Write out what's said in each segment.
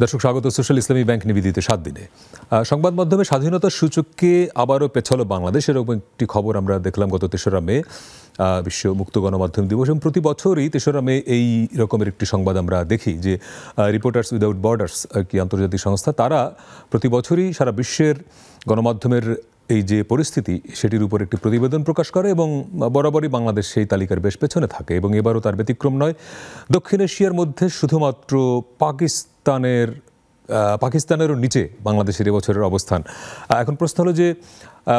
দর্শক স্বাগত সোশ্যাল ইসলামী ব্যাংক নিবেদিত 7 দিনে। সংবাদ মাধ্যমে স্বাধীনতার সূচককে আবারও পেছালো বাংলাদেশ, এরকম একটি খবর আমরা দেখলাম গত 3রা মে, বিশ্ব মুক্ত গণমাধ্যম দিবস। এবং প্রতি বছরই 3রা মে এই রকমের একটি সংবাদ আমরা দেখি যে রিপোর্টার্স উইদাউট বর্ডার্স কি আন্তর্জাতিক সংস্থা, তারা প্রতি বছরই সারা বিশ্বের গণমাধ্যমের এই যে পরিস্থিতি সেটির উপর একটি প্রতিবেদন প্রকাশ করে এবং বরাবরই বাংলাদেশ সেই তালিকার বেশ পেছনে থাকে এবং এবারও তার ব্যতিক্রম নয়। দক্ষিণ এশিয়ার মধ্যে শুধুমাত্র পাকিস্তানেরও নিচে বাংলাদেশের এবছরের অবস্থান। এখন প্রশ্ন হলো যে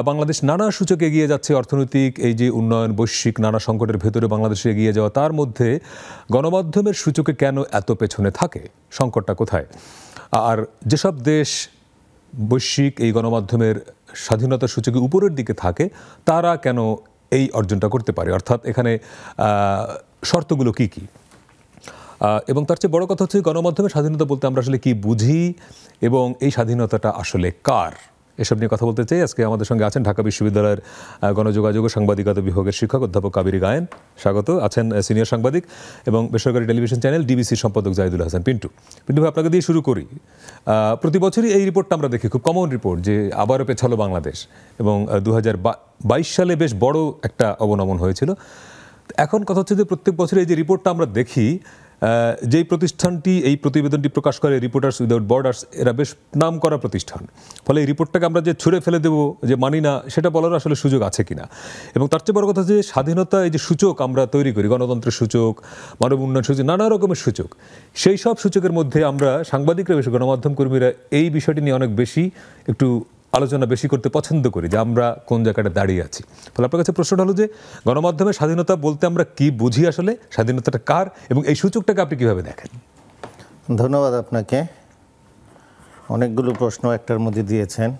বাংলাদেশ নানা সূচকে এগিয়ে যাচ্ছে, অর্থনৈতিক এই যে উন্নয়ন, বৈশ্বিক নানা সংকটের ভেতরে বাংলাদেশে এগিয়ে যাওয়া, তার মধ্যে গণমাধ্যমের সূচকে কেন এত পেছনে থাকে? সংকটটা কোথায়? আর যেসব দেশ বৈশ্বিক এই গণমাধ্যমের স্বাধীনতার সূচকে উপরের দিকে থাকে, তারা কেন এই অর্জনটা করতে পারে? অর্থাৎ এখানে শর্তগুলো কি কি? এবং তার চেয়ে বড় কথা হচ্ছে গণমাধ্যমের স্বাধীনতা বলতে আমরা আসলে কি বুঝি এবং এই স্বাধীনতাটা আসলে কার? এসব নিয়ে কথা বলতে চাই। আজকে আমাদের সঙ্গে আছেন ঢাকা বিশ্ববিদ্যালয়ের গণযোগাযোগ ও সাংবাদিকতা বিভাগের শিক্ষক অধ্যাপক কাবেরী গায়েন, স্বাগত। আছেন সিনিয়র সাংবাদিক এবং বেসরকারি টেলিভিশন চ্যানেল ডিবিসির সম্পাদক জাহিদুল হাসান পিন্টু। পিন্টু ভাই, আপনাকে দিয়ে শুরু করি। প্রতি বছরই এই রিপোর্টটা আমরা দেখি, খুব কমন রিপোর্ট, যে আবারও পেছালো বাংলাদেশ এবং 2022 সালে বেশ বড় একটা অবনমন হয়েছিল। এখন কথা হচ্ছে যে প্রত্যেক বছর এই যে রিপোর্টটা আমরা দেখি, যেই প্রতিষ্ঠানটি এই প্রতিবেদনটি প্রকাশ করে, রিপোর্টার্স উইদাউট বর্ডার্স, এরা বেশ নাম করা প্রতিষ্ঠান। ফলে এই রিপোর্টটাকে আমরা যে ছুঁড়ে ফেলে দেবো, যে মানি না, সেটা বলার আসলে সুযোগ আছে কিনা। এবং তার চেয়ে বড় কথা যে স্বাধীনতা এই যে সূচক আমরা তৈরি করি, গণতন্ত্রের সূচক, মানব উন্নয়ন সূচক, নানা রকমের সূচক, সেই সব সূচকের মধ্যে আমরা সাংবাদিকরা, বেশি গণমাধ্যম কর্মীরা এই বিষয়টি নিয়ে অনেক বেশি একটু আলোচনা বেশি করতে পছন্দ করি, যে আমরা কোন জায়গাটা দাঁড়িয়ে আছি। ফলে আপনার কাছে প্রশ্নটা হলো যে গণমাধ্যমের স্বাধীনতা বলতে আমরা কি বুঝি, আসলে স্বাধীনতাটা কার এবং এই সূচকটাকে আপনি কিভাবে দেখেন? ধন্যবাদ আপনাকে। অনেকগুলো প্রশ্ন একটার মধ্যে দিয়েছেন।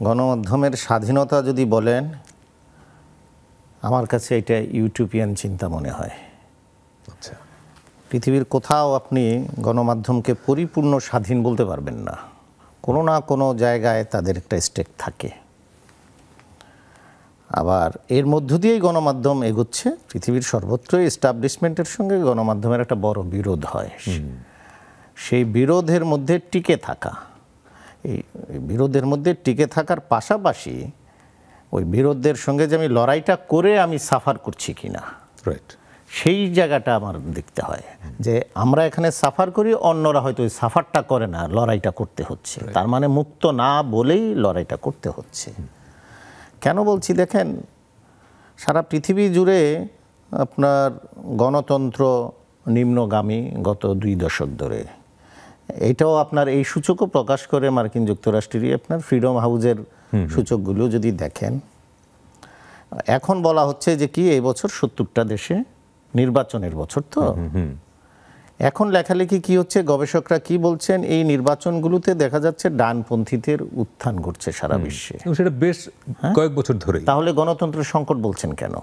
গণমাধ্যমের স্বাধীনতা যদি বলেন, আমার কাছে এটা ইউটোপিয়ান চিন্তা মনে হয়। আচ্ছা, পৃথিবীর কোথাও আপনি গণমাধ্যমকে পরিপূর্ণ স্বাধীন বলতে পারবেন না। কোনো না কোনো জায়গায় তাদের একটা স্টেক থাকে। আবার এর মধ্য দিয়েই গণমাধ্যম এগোচ্ছে। পৃথিবীর সর্বত্র এস্টাবলিশমেন্টের সঙ্গে গণমাধ্যমের একটা বড় বিরোধ হয়। সেই বিরোধের মধ্যে টিকে থাকা, এই বিরোধের মধ্যে টিকে থাকার পাশাপাশি ওই বিরোধের সঙ্গে যে আমি লড়াইটা করে আমি সাফার করছি কিনা, রাইট, সেই জায়গাটা আমার দেখতে হয়। যে আমরা এখানে সাফার করি, অন্যরা হয়তো ওই সাফারটা করে না, লড়াইটা করতে হচ্ছে। তার মানে মুক্ত না বলেই লড়াইটা করতে হচ্ছে। কেন বলছি দেখেন, সারা পৃথিবী জুড়ে আপনার গণতন্ত্র নিম্নগামী গত 2 দশক ধরে। এটাও আপনার এই সূচকও প্রকাশ করে মার্কিন যুক্তরাষ্ট্রেরই আপনার ফ্রিডম হাউসের সূচকগুলো যদি দেখেন, এখন বলা হচ্ছে যে কি এই বছর 70টা দেশে নির্বাচনের বছর। তো এখন লেখালেখি কি হচ্ছে, গবেষকরা কি বলছেন, এই নির্বাচনগুলোতে দেখা যাচ্ছে ডানপন্থীদের উত্থান ঘটছে সারা বিশ্বে। সেটা বেশ কয়েক বছর ধরে। তাহলে গণতন্ত্রের সংকট বলছেন কেন?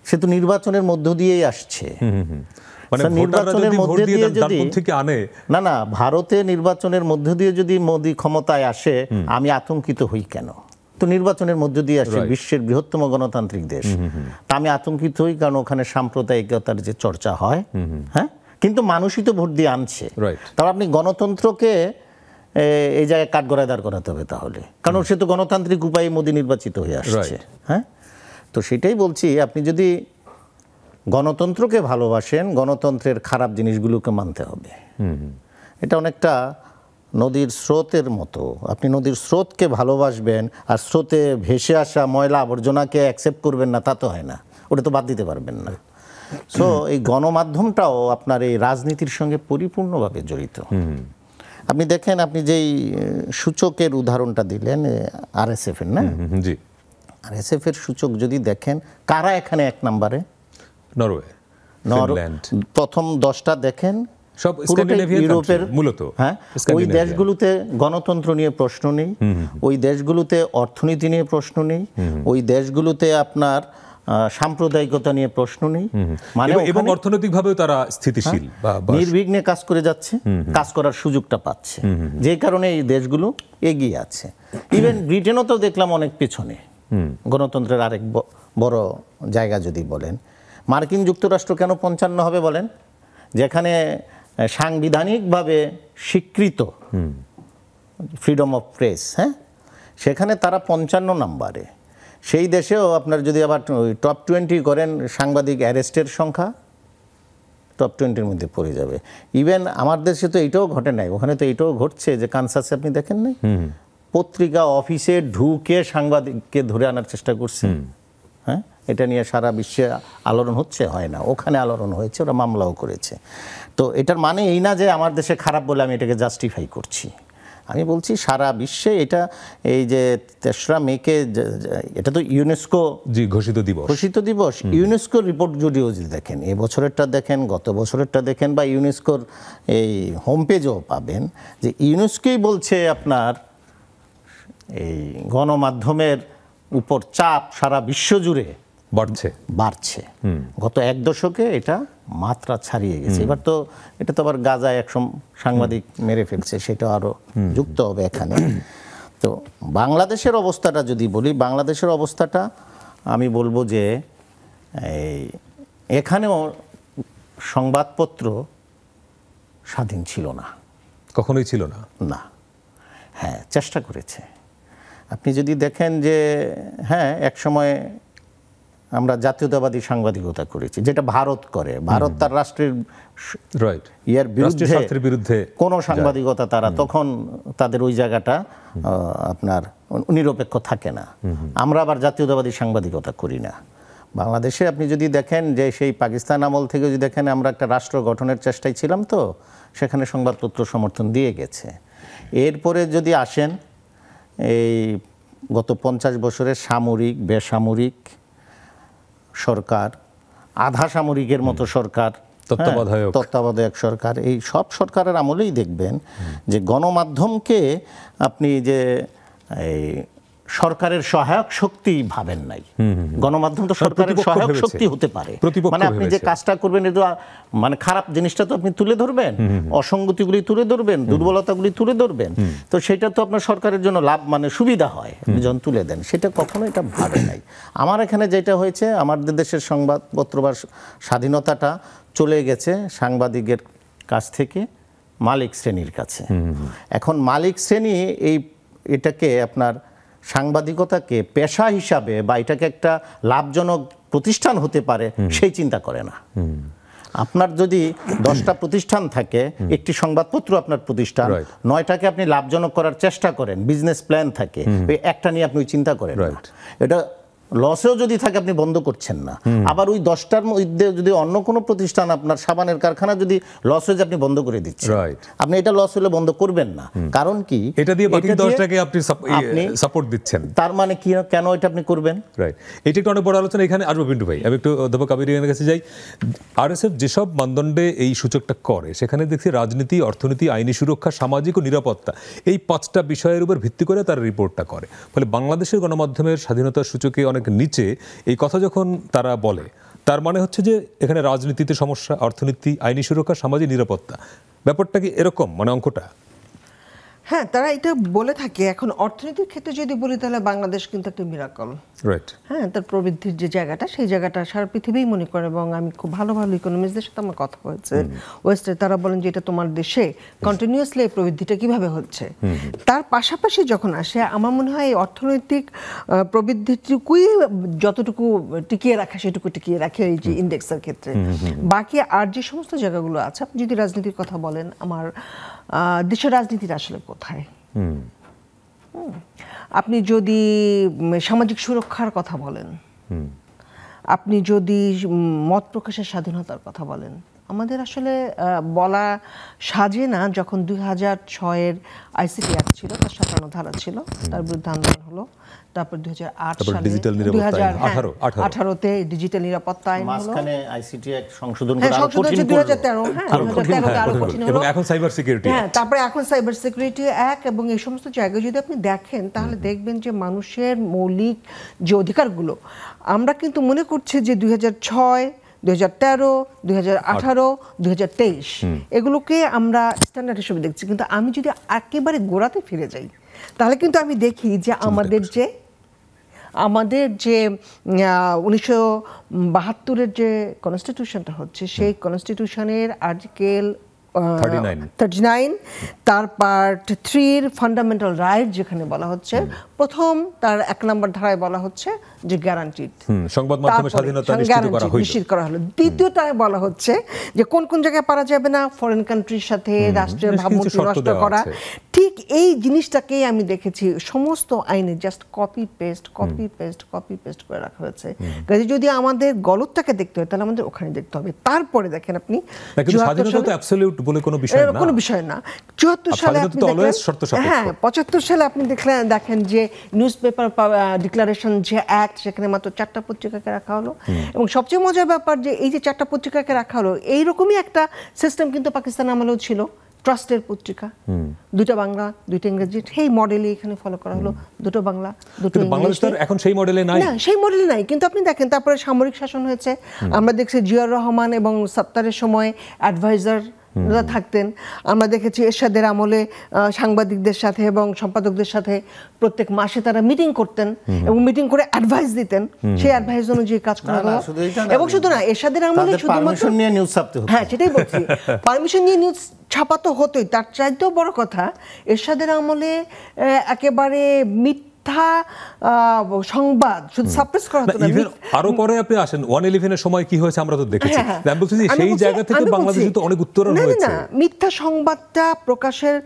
সে তো নির্বাচনের মধ্য দিয়েই আসছে। নির্বাচনের মধ্যে দিয়ে যদি না ভারতে নির্বাচনের মধ্য দিয়ে যদি মোদি ক্ষমতায় আসে, আমি আতঙ্কিত হই কেন? তো নির্বাচনের মধ্য দিয়ে আসে, বিশ্বের বৃহত্তম গণতান্ত্রিক দেশ। তা আমি আতঙ্কিত হই কারণ ওখানে সাম্প্রদায়িকতার যে চর্চা হয়, হ্যাঁ, কিন্তু মানুষই তো ভোট দিয়ে আনছে। তাহলে আপনি গণতন্ত্রকে এই জায়গায় কাঠগড়ায় দাঁড় করাতে হবে তাহলে, কারণ সে তো গণতান্ত্রিক উপায়ে মোদি নির্বাচিত হয়ে আসছে। হ্যাঁ, তো সেটাই বলছি, আপনি যদি গণতন্ত্রকে ভালোবাসেন, গণতন্ত্রের খারাপ জিনিসগুলোকে মানতে হবে। এটা অনেকটা নদীর স্রোতের মতো। আপনি নদীর স্রোতকে ভালোবাসবেন আর স্রোতে ভেসে আসা ময়লা আবর্জনাকে অ্যাকসেপ্ট করবেন না, তা তো হয় না, ওটা তো বাদ দিতে পারবেন না। সো এই গণমাধ্যমটাও আপনার এই রাজনীতির সঙ্গে পরিপূর্ণভাবে জড়িত। আপনি দেখেন, আপনি যেই সূচকের উদাহরণটা দিলেন আরএসএফ এর, না, আরএসএফ এর সূচক যদি দেখেন, কারা এখানে 1 নম্বরে? নরওয়ে, প্রথম 10টা দেখেন, সব ইউরোপের মূলত। হ্যাঁ, ওই দেশগুলোতে গণতন্ত্র নিয়ে প্রশ্ন নেই, ওই দেশগুলোতে অর্থনীতি নিয়ে প্রশ্ন নেই, ওই দেশগুলোতে আপনার সাম্প্রদায়িকতা নিয়ে প্রশ্ন নেই, মানে এবং অর্থনৈতিকভাবেও তারা স্থিতিশীল, নির্বিঘ্নে কাজ করে যাচ্ছে, কাজ করার সুযোগটা পাচ্ছে, যে কারণে এই দেশগুলো এগিয়ে আছে। ইভেন ব্রিটেনও তো দেখলাম অনেক পেছনে, গণতন্ত্রের আরেক বড় জায়গা যদি বলেন। মার্কিন যুক্তরাষ্ট্র কেন 55 হবে বলেন? যেখানে সাংবিধানিকভাবে স্বীকৃত ফ্রিডম অফ প্রেস, হ্যাঁ, সেখানে তারা 55 নম্বরে। সেই দেশেও আপনার যদি আবার টপ 20 করেন সাংবাদিক অ্যারেস্টের সংখ্যা, টপ 20-র মধ্যে পড়ে যাবে। ইভেন আমার দেশে তো এইটাও ঘটে নাই, ওখানে তো এইটাও ঘটছে যে কানসাসে আপনি দেখেন নাই, পত্রিকা অফিসে ঢুকে সাংবাদিককে ধরে আনার চেষ্টা করছে। হ্যাঁ, এটা নিয়ে সারা বিশ্বে আলোড়ন হচ্ছে, হয় না, ওখানে আলোড়ন হয়েছে, ওরা মামলাও করেছে। তো এটার মানে এই না যে আমার দেশে খারাপ বলে আমি এটাকে জাস্টিফাই করছি। আমি বলছি সারা বিশ্বে এটা, এই যে 3রা মেকে, এটা তো ইউনেস্কো ঘোষিত দিবস। ইউনেস্কোর রিপোর্ট যদিও যদি দেখেন, এই বছরেরটা দেখেন, গত বছরেরটা দেখেন, বা ইউনেস্কোর এই হোম পেজও পাবেন, যে ইউনেস্কোই বলছে আপনার এই গণমাধ্যমের উপর চাপ সারা বিশ্ব জুড়ে বাড়ছে। গত 1 দশকে এটা মাত্রা ছাড়িয়ে গেছে। এবার তো এটা তো আবার গাজায় একশো সাংবাদিক মেরে ফেলছে, সেটা আরো যুক্ত হবে এখানে। তো বাংলাদেশের অবস্থাটা যদি বলি, বাংলাদেশের অবস্থাটা আমি বলবো যে এখানেও সংবাদপত্র স্বাধীন ছিল না, কখনোই ছিল না। হ্যাঁ, চেষ্টা করেছে। আপনি যদি দেখেন যে হ্যাঁ, এক সময় আমরা জাতীয়তাবাদী সাংবাদিকতা করেছি, যেটা ভারত করে। ভারত তার রাষ্ট্রের বিরুদ্ধে কোনো সাংবাদিকতা, তারা তখন তাদের ওই জায়গাটা আপনার নিরপেক্ষ থাকে না। আমরা আবার জাতীয়তাবাদী সাংবাদিকতা করি না। বাংলাদেশে আপনি যদি দেখেন যে সেই পাকিস্তান আমল থেকে যদি দেখেন, আমরা একটা রাষ্ট্র গঠনের চেষ্টায় ছিলাম, তো সেখানে সংবাদপত্র সমর্থন দিয়ে গেছে। এরপরে যদি আসেন এই গত 50 বছরের সামরিক, বেসামরিক সরকার, আধা সামরিকের মতো সরকার, তত্ত্বাবধায়ক সরকার, এই সব সরকারের আমলেই দেখবেন যে গণমাধ্যমকে আপনি যে এই সরকারের সহায়ক শক্তি ভাবেন নাই। গণমাধ্যম তো সরকারের সহায়ক শক্তি হতে পারে, মানে আপনি যে কাজটা করবেন, এটা মানে খারাপ জিনিসটা তো আপনি তুলে ধরবেন, অসঙ্গতিগুলি তুলে ধরবেন, দুর্বলতাগুলি তুলে ধরবেন, তো সেটা তো আপনার সরকারের জন্য লাভ, মানে সুবিধা হয় আপনি যখন তুলে দেন। সেটা কখনো এটা ভাবে নাই। আমার এখানে যেটা হয়েছে, আমাদের দেশের সংবাদপত্র বা স্বাধীনতাটা চলে গেছে সাংবাদিকের কাছ থেকে মালিক শ্রেণীর কাছে। এখন মালিক শ্রেণী এটাকে আপনার সাংবাদিকতাকে পেশা হিসাবে বা এটাকে একটা লাভজনক প্রতিষ্ঠান হতে পারে সেই চিন্তা করে না। আপনার যদি 10টা প্রতিষ্ঠান থাকে, একটি সংবাদপত্র আপনার প্রতিষ্ঠান, 9টাকে আপনি লাভজনক করার চেষ্টা করেন, বিজনেস প্ল্যান থাকে, ওই একটা নিয়ে আপনি চিন্তা করেন। এটা লসেও যদি থাকে আপনি বন্ধ করছেন না। আবার ওই 10টার মধ্যে যদি অন্য কোনো প্রতিষ্ঠান, আপনার সাবানের কারখানা যদি লস হয়ে যায়, আপনি বন্ধ করে দিচ্ছেন। আপনি এটা লস হলে বন্ধ করবেন না, কারণ কি এটা দিয়ে বাকি 10টাকে আপনি সাপোর্ট দিচ্ছেন। তার মানে কি, কেন এটা আপনি করবেন? রাইট, এটা একটু অনেক বড় আলোচনা। এখানে আসবো পিন্টু ভাই, আমি একটু অধ্যাপক আবিরের কাছে যাই। আরএসএফ যেসব মানদণ্ডে এই সূচকটা করে, সেখানে দেখছি রাজনীতি, অর্থনীতি, আইনি সুরক্ষা, সামাজিক ও নিরাপত্তা, এই 5টা বিষয়ের উপর ভিত্তি করে তারা রিপোর্টটা করে। ফলে বাংলাদেশের গণমাধ্যমের স্বাধীনতার সূচকে অনেক নিচে এই কথা যখন তারা বলে, তার মানে হচ্ছে যে এখানে রাজনীতিতে সমস্যা, অর্থনীতি, আইনি সুরক্ষা, সামাজিক নিরাপত্তা, ব্যাপারটা কি এরকম, মানে অঙ্কটা? হ্যাঁ, তারা এটা বলে থাকে। এখন অর্থনীতির ক্ষেত্রে যদি বলি, তাহলে বাংলাদেশ কিন্তু একটা মিরাকল। হ্যাঁ, তার প্রবৃদ্ধির যে জায়গাটা, সেই জায়গাটা সারা পৃথিবীই মনে করে, এবং আমি খুব ভালো ভালো ইকোনমিস্টদের সাথে আমার কথা হয়েছে ওয়েস্টে, তারা বলেন যে এটা তোমার দেশে কন্টিনিউয়াসলি এই প্রবৃদ্ধিটা কিভাবে হচ্ছে। তার পাশাপাশি যখন আসে, আমার মনে হয় এই অর্থনৈতিক প্রবৃদ্ধিটুকুই যতটুকু টিকিয়ে রাখা, সেটুকু টিকিয়ে রাখে এই যে ইন্ডেক্সের ক্ষেত্রে। বাকি আর যে সমস্ত জায়গাগুলো আছে, আপনি যদি রাজনীতির কথা বলেন, আমার দেশের রাজনীতির আসলে কোথায়, আপনি যদি সামাজিক সুরক্ষার কথা বলেন, আপনি যদি মত প্রকাশের স্বাধীনতার কথা বলেন, আমাদের আসলে বলা সাজে না। যখন 2006-এর আইসিটি অ্যাক্ট ছিল, তার 57 ধারা ছিল, তার বিরুদ্ধে আন্দোলন হলো। তারপর 2008 সালে 2018-তে ডিজিটাল নিরাপত্তা আইন হলো, মাঝখানে আইসিটি অ্যাক্ট সংশোধন করা আরো কঠিন, 2013 আরো কঠিন হলো, এবং এখন সাইবার সিকিউরিটি, হ্যাঁ, তারপরে এখন সাইবার সিকিউরিটি অ্যাক্ট, এবং এই সমস্ত জায়গায় যদি আপনি দেখেন, তাহলে দেখবেন যে মানুষের মৌলিক যে অধিকারগুলো, আমরা কিন্তু মনে করছি যে 2006, 2013, 2018, 2023 এগুলোকে আমরা স্ট্যান্ডার্ড হিসেবে দেখছি। কিন্তু আমি যদি একেবারে গোড়াতে ফিরে যাই, তাহলে কিন্তু আমি দেখি যে আমাদের যে 1972-এর যে কনস্টিটিউশনটা হচ্ছে, সেই কনস্টিটিউশনের আর্টিকেল 39 তার পার্ট 3 ফান্ডামেন্টাল রাইট যেখানে বলা হচ্ছে প্রথম তার 1 নম্বর ধারায় বলা হচ্ছে যে গ্যারান্টিড সংবাদ মাধ্যমের স্বাধীনতা নিশ্চিত করা হলো। দ্বিতীয়টায় বলা হচ্ছে যে কোন কোন জায়গায় পারা যাবে না, ফরেন কান্ট্রির সাথে রাষ্ট্রের ভাবমূর্তি নষ্ট করা। ঠিক এই জিনিসটাকেই আমি দেখেছি সমস্ত আইনে জাস্ট কপি পেস্ট করে রাখা হয়েছে। কাজে যদি আমাদের গলতটাকে দেখতে হয় তাহলে আমাদের ওখানে দেখতে হবে। তারপরে দেখেন আপনি স্বাধীনতা তো অ্যাবসলিউট বলে কোনো বিষয় না, কোনো বিষয় না। 74 সালে আপনি দেখলেন, হ্যাঁ 75 সালে আপনি দেখেন যে নিউজ পেপার ডিক্লারেশন যে অ্যাক্ট, সেখানে মাত্র 4টা পত্রিকাকে রাখা হলো। এবং সবচেয়ে মজার ব্যাপার যে এই যে 4টা পত্রিকাকে রাখা হলো, এইরকমই একটা সিস্টেম কিন্তু পাকিস্তান আমলেও ছিল, ট্রাস্টের পত্রিকা, 2টা বাংলা 2টা ইংরেজি, সেই মডেলে এখানে ফলো করা হলো, 2টো বাংলা 2টো ইংরেজি। এখন সেই মডেলে নাই, না সেই মডেলে নাই। কিন্তু আপনি দেখেন তারপরে সামরিক শাসন হয়েছে, আমরা দেখছি জিয়াউর রহমান এবং সত্তারের সময় অ্যাডভাইজার থাকতেন। আমরা দেখেছি এরশাদের আমলে সাংবাদিকদের সাথে এবং সম্পাদকদের সাথে প্রত্যেক মাসে তারা মিটিং করতেন এবং মিটিং করে অ্যাডভাইস দিতেন, সেই অ্যাডভাইস অনুযায়ী কাজ করা হলো। এবং শুধু না, এরশাদের আমলে শুধুমাত্র নিয়ে নিউজ ছাপতে হতো, হ্যাঁ সেটাই বলছি, পারমিশন নিয়ে নিউজ ছাপা তো হতোই। তার চাইতেও বড় কথা, এরশাদের আমলে একেবারে সংবাদ শুধু সাপ্রেস করা হতো না। আরো পরে আপনি আসেন 111 এর সময় কি হয়েছে আমরা তো দেখেছি। আমি বলছি সেই জায়গা থেকে বাংলাদেশে তো অনেক উত্তরণ হয়েছে। না মিথ্যা সংবাদটা প্রকাশের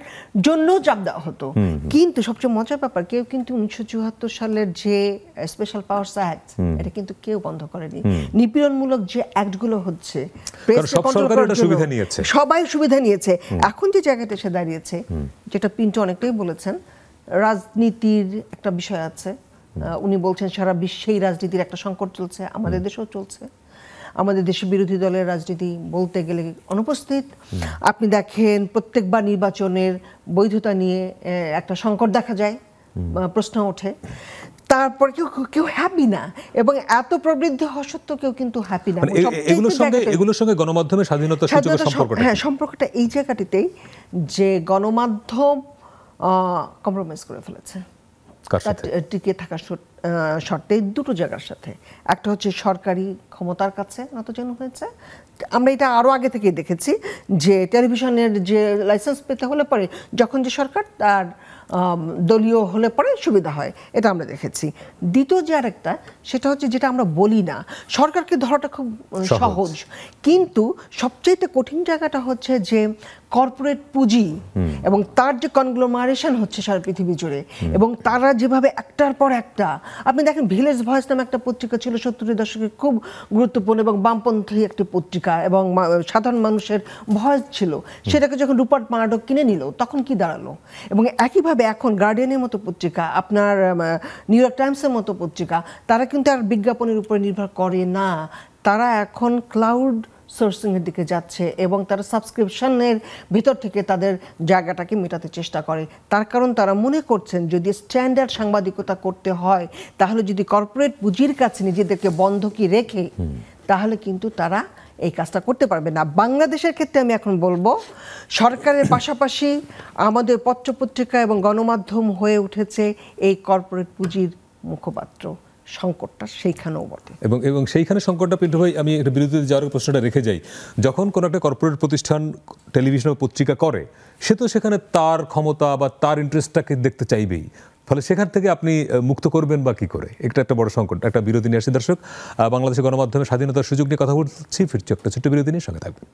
জন্য চাপ দেওয়া হতো, কিন্তু সবচেয়ে মজার ব্যাপার কেউ কিন্তু 1974 সালের যে স্পেশাল পাওয়ারস অ্যাক্ট, এটা কিন্তু কেউ বন্ধ করেনি। নিপীড়নমূলক যে অ্যাক্টগুলো হচ্ছে, সব সরকার এটা সুবিধা নিয়েছে, সবাই সুবিধা নিয়েছে। এখন যে জায়গাটা এসে দাঁড়িয়েছে, যেটা পিন্টু অনেকটাই বলেছেন, রাজনীতির একটা বিষয় আছে। উনি বলছেন সারা বিশ্বেই রাজনীতির একটা সংকট চলছে, আমাদের দেশেও চলছে। আমাদের দেশে বিরোধী দলের রাজনীতি বলতে গেলে অনুপস্থিত। আপনি দেখেন প্রত্যেকবার নির্বাচনের বৈধতা নিয়ে একটা সংকট দেখা যায়, প্রশ্ন ওঠে। তারপর কেউ হ্যাপি না, এবং এত প্রবৃদ্ধি হওয়া সত্ত্বেও কেউ কিন্তু হ্যাপি না। এগুলোর সঙ্গে গণমাধ্যমের স্বাধীনতার সম্পর্কটা, হ্যাঁ সম্পর্কটা এই জায়গাটিতেই যে গণমাধ্যম কম্প্রোমাইজ করে ফেলেছে টিকে থাকার শর্তে 2টো জায়গার সাথে। একটা হচ্ছে সরকারি ক্ষমতার কাছে নতজানু হয়েছে। আমরা এটা আরও আগে থেকে দেখেছি যে টেলিভিশনের যে লাইসেন্স পেতে হলে পরে যখন যে সরকার তার দলীয় হলে পরে সুবিধা হয়, এটা আমরা দেখেছি। দ্বিতীয় যে আরেকটা, সেটা হচ্ছে যেটা আমরা বলি না, সরকারকে ধরাটা খুব সহজ, কিন্তু সবচেয়ে কঠিন জায়গাটা হচ্ছে যে কর্পোরেট পুঁজি এবং তার যে কনগ্লোমারেশন হচ্ছে সারা পৃথিবী জুড়ে, এবং তারা যেভাবে একটার পর একটা, আপনি দেখেন ভিলেজ ভয়েস নামে একটা পত্রিকা ছিল 70-এর দশকে, খুব গুরুত্বপূর্ণ এবং বামপন্থী একটি পত্রিকা এবং সাধারণ মানুষের ভয়েস ছিল। সেটাকে যখন রুপার্ট মার্ডক কিনে নিল, তখন কি দাঁড়ালো? এবং একইভাবে এখন গার্ডিয়ানের মতো পত্রিকা, আপনার নিউ ইয়র্ক টাইমসের মতো পত্রিকা, তারা কিন্তু আর বিজ্ঞাপনের উপরে নির্ভর করে না, তারা এখন ক্লাউড সোর্সিংয়ের দিকে যাচ্ছে এবং তারা সাবস্ক্রিপশনের ভিতর থেকে তাদের জায়গাটাকে মেটাতে চেষ্টা করে। তার কারণ তারা মনে করছেন যদি স্ট্যান্ডার্ড সাংবাদিকতা করতে হয়, তাহলে যদি কর্পোরেট পুঁজির কাছে নিজেদেরকে বন্ধকি রেখে, তাহলে কিন্তু তারা এই কাজটা করতে পারবে না। বাংলাদেশের ক্ষেত্রে আমি এখন বলবো, সরকারের পাশাপাশি আমাদের পত্রপত্রিকা এবং গণমাধ্যম হয়ে উঠেছে এই কর্পোরেট পুঁজির মুখপাত্র। সংকটটা সেইখানেও বটে, এবং সেইখানে সংকটটা পিন্টু ভাই, আমি একটা বিরতিতে যাওয়ার প্রশ্নটা রেখে যাই। যখন কোনো একটা কর্পোরেট প্রতিষ্ঠান টেলিভিশন ও পত্রিকা করে, সে তো সেখানে তার ক্ষমতা বা তার ইন্টারেস্টটাকে দেখতে চাইবেই, ফলে সেখান থেকে আপনি মুক্ত করবেন বা কি করে? একটা বড় সংকট। একটা বিরতি নিয়ে আসি দর্শক। বাংলাদেশের গণমাধ্যমের স্বাধীনতার সুযোগ নিয়ে কথা বলছি, ফিরছি একটা ছোট্ট বিরতি নিয়ে, সঙ্গে থাকবেন।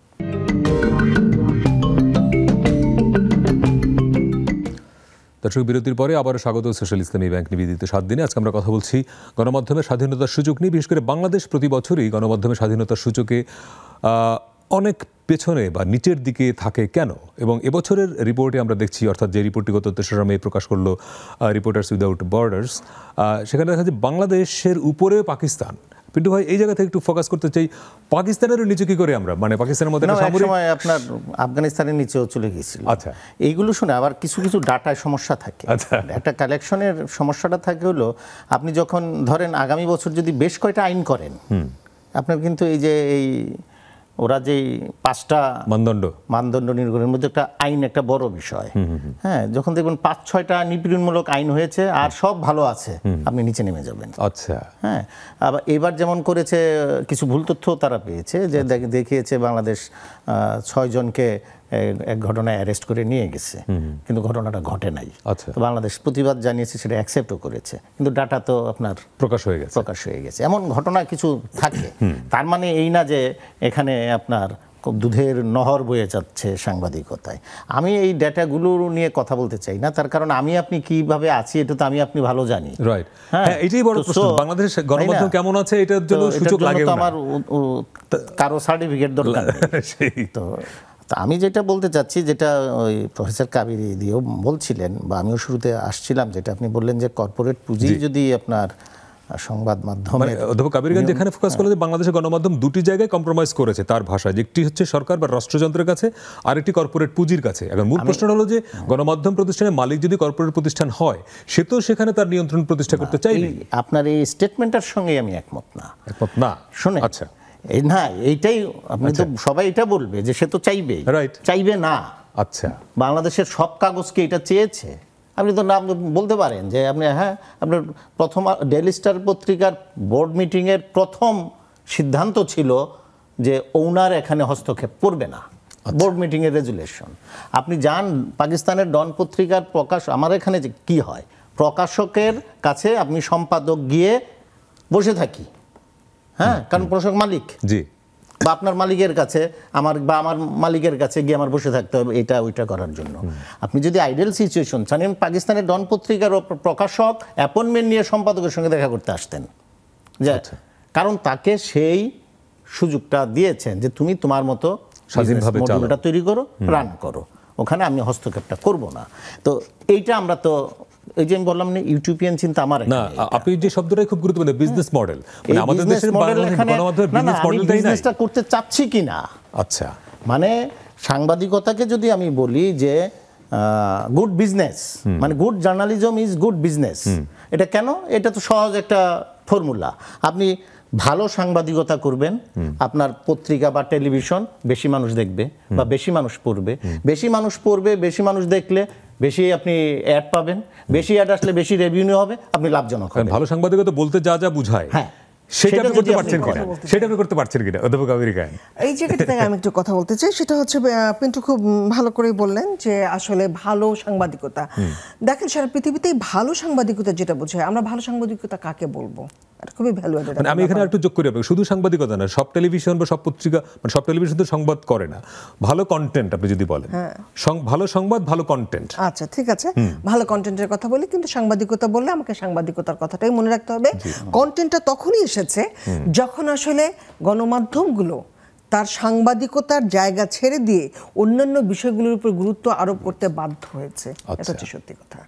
দর্শক, বিরতির পরে আবারও স্বাগত সোশ্যাল ইসলামী ব্যাংক নিবেদিত 7 দিনে। আজকে আমরা কথা বলছি গণমাধ্যমের স্বাধীনতার সুযোগ নিয়ে। বিশেষ করে বাংলাদেশ প্রতি বছরই গণমাধ্যমের স্বাধীনতার সূচকে অনেক পেছনে বা নিচের দিকে থাকে কেন, এবং এবছরের রিপোর্টে আমরা দেখছি, অর্থাৎ যে রিপোর্টটি গত 3রা মে প্রকাশ করলো রিপোর্টার্স উইদাউট বর্ডার্স, সেখানে দেখা যায় বাংলাদেশের উপরে পাকিস্তান। পিন্টু ভাই, এই জায়গা থেকে একটু ফোকাস করতে চাই, পাকিস্তানেরও নিচে কি করে আমরা, মানে পাকিস্তানের মধ্যে আপনার আফগানিস্তানের নিচেও চলে গিয়েছিল। আচ্ছা, এইগুলো শুনে আবার কিছু ডাটায় সমস্যা থাকে। আচ্ছা, একটা কালেকশনের সমস্যাটা থাকে হলো, আপনি যখন ধরেন আগামী বছর যদি বেশ কয়টা আইন করেন, আপনার কিন্তু এই যে ওরা যে 5টা মানদণ্ড নির্ধারণের মধ্যে একটা আইন একটা বড় বিষয়। হ্যাঁ, যখন দেখবেন 5-6টা নিপীড়নমূলক আইন হয়েছে আর সব ভালো আছে, আপনি নিচে নেমে যাবেন। আচ্ছা, হ্যাঁ, আবার এবার যেমন করেছে, কিছু ভুল তথ্য তারা পেয়েছে যে দেখিয়েছে বাংলাদেশ 6 জনকে এক ঘটনায় অ্যারেস্ট করে নিয়ে গেছে, কিন্তু ঘটনাটা ঘটে নাই। আচ্ছা, তো বাংলাদেশ প্রতিবাদ জানিয়েছে, সেটা অ্যাকসেপ্টও করেছে, কিন্তু ডাটা তো আপনার প্রকাশ হয়ে গেছে। এমন ঘটনা কিছু থাকে। তার মানে এই না যে এখানে আপনার দুধের নহর বয়ে যাচ্ছে সাংবাদিকতায়। আমি এই ডেটাগুলো নিয়ে কথা বলতে চাই না, তার কারণ আমি আপনি কিভাবে আছি এটা তো আমি আপনি ভালো জানি। রাইট, হ্যাঁ, এটাই বড় প্রশ্ন, বাংলাদেশের গণমাধ্যম কেমন আছে এটার জন্য সুযোগ লাগে না। আমার কারো সার্টিফিকেট দরকার নেই। তো আমি যেটা বলতে চাচ্ছি, যেটা ওই প্রফেসর কাবির দিয়েও বলছিলেন, বা আমিও শুরুতে আসছিলাম, যেটা আপনি বললেন যে কর্পোরেট পুঁজি যদি আপনার সংবাদ মাধ্যমে, অধ্যাপক কাবিরগঞ্জ যেখানে ফোকাস করলে যে বাংলাদেশের গণমাধ্যম দুটি জায়গায় কম্প্রোমাইজ করেছে তার ভাষায়, একটি হচ্ছে সরকার বা রাষ্ট্রযন্ত্রের কাছে, আর একটি কর্পোরেট পুঁজির কাছে। এখন মূল প্রশ্ন হলো যে গণমাধ্যম প্রতিষ্ঠানের মালিক যদি কর্পোরেট প্রতিষ্ঠান হয়, সে তো সেখানে তার নিয়ন্ত্রণ প্রতিষ্ঠা করতে চাইবে। আপনার এই স্টেটমেন্টের সঙ্গে আমি একমত না। শুনে আচ্ছা, না, এইটাই আপনি তো সবাই এটা বলবে যে সে তো চাইবেই, চাইবে না। আচ্ছা, বাংলাদেশের সব কাগজকে এটা চেয়েছে। আপনি তো নাম বলতে পারেন যে আপনি, হ্যাঁ, আপনার প্রথম ডেইলি স্টার পত্রিকার বোর্ড মিটিংয়ের প্রথম সিদ্ধান্ত ছিল যে ওনার এখানে হস্তক্ষেপ করবে না, বোর্ড মিটিংয়ের রেজুলেশন। আপনি যান পাকিস্তানের ডন পত্রিকার প্রকাশ, আমার এখানে যে কি হয়, প্রকাশকের কাছে আপনি সম্পাদক গিয়ে বসে থাকি, হ্যাঁ, কারণ প্রকাশক মালিক, জি, বা আপনার মালিকের কাছে আমার মালিকের কাছে গিয়ে আমার বসে থাকতে হবে এটা ওইটা করার জন্য। আপনি যদি আইডিয়াল সিচুয়েশন চান, পাকিস্তানের ডন পত্রিকার প্রকাশক অ্যাপয়েন্টমেন্ট নিয়ে সম্পাদকের সঙ্গে দেখা করতে আসতেন, যে কারণ তাকে সেই সুযোগটা দিয়েছেন যে তুমি তোমার মতো স্বাধীনভাবে মডেলটা তৈরি করো, রান করো, ওখানে আমি হস্তক্ষেপটা করব না। তো এইটা আমরা তো, এই যে আমি বললাম না, ইউটোপিয়ান চিন্তা আমার না। আপনি যে শব্দটাই খুব গুরুত্বপূর্ণ, বিজনেস মডেল, মানে আমাদের দেশের গণমাধ্যমের বিজনেস মডেলটাই নাই। বিজনেসটা করতে চাচ্ছি কিনা, আচ্ছা, মানে সাংবাদিকতাকে যদি আমি বলি যে গুড বিজনেস, মানে good journalism is good business, এটা কেন? এটা তো সহজ একটা ফর্মুলা। আপনি ভালো সাংবাদিকতা করবেন, আপনার পত্রিকা বা টেলিভিশন বেশি মানুষ দেখবে বা বেশি মানুষ পড়বে, বেশি মানুষ পড়বে, বেশি মানুষ দেখলে বেশি আপনি অ্যাড পাবেন, বেশি অ্যাড আসলে বেশি রেভিনিউ হবে, আপনি লাভজনক হবেন। ভালো সাংবাদিকতা বলতে যা যা বুঝায়, হ্যাঁ, সেটা আপনি করতে পারছেন কিনা অধ্যাপক আমেরিকান? এই জায়গাটা থেকে আমি একটু কথা বলতে চাই। সেটা হচ্ছে, পিন্টু খুব ভালো করে বললেন যে আসলে ভালো সাংবাদিকতা, দেখেন সারা পৃথিবীতেই ভালো সাংবাদিকতা যেটা বোঝায়, আমরা ভালো সাংবাদিকতা কাকে বলবো, খুবই ভ্যালুয়েবল। মানে আমি এখানে একটু যোগ করি, শুধু সাংবাদিকতা না, সব টেলিভিশন বা সব পত্রিকা, মানে সব টেলিভিশন তো সংবাদ করে না, ভালো কন্টেন্ট আপনি যদি বলেন, ভালো সংবাদ, ভালো কন্টেন্ট। আচ্ছা, ঠিক আছে, ভালো কন্টেন্টের কথা বলি, কিন্তু সাংবাদিকতা বললে আমাকে সাংবাদিকতার কথাটাই মনে রাখতে হবে। কন্টেন্টটা তখনই এসেছে যখন আসলে গণমাধ্যমগুলো তার সাংবাদিকতার জায়গা ছেড়ে দিয়ে অন্যান্য বিষয়গুলোর উপর গুরুত্ব আরোপ করতে বাধ্য হয়েছে। এটা হচ্ছে সত্যি কথা।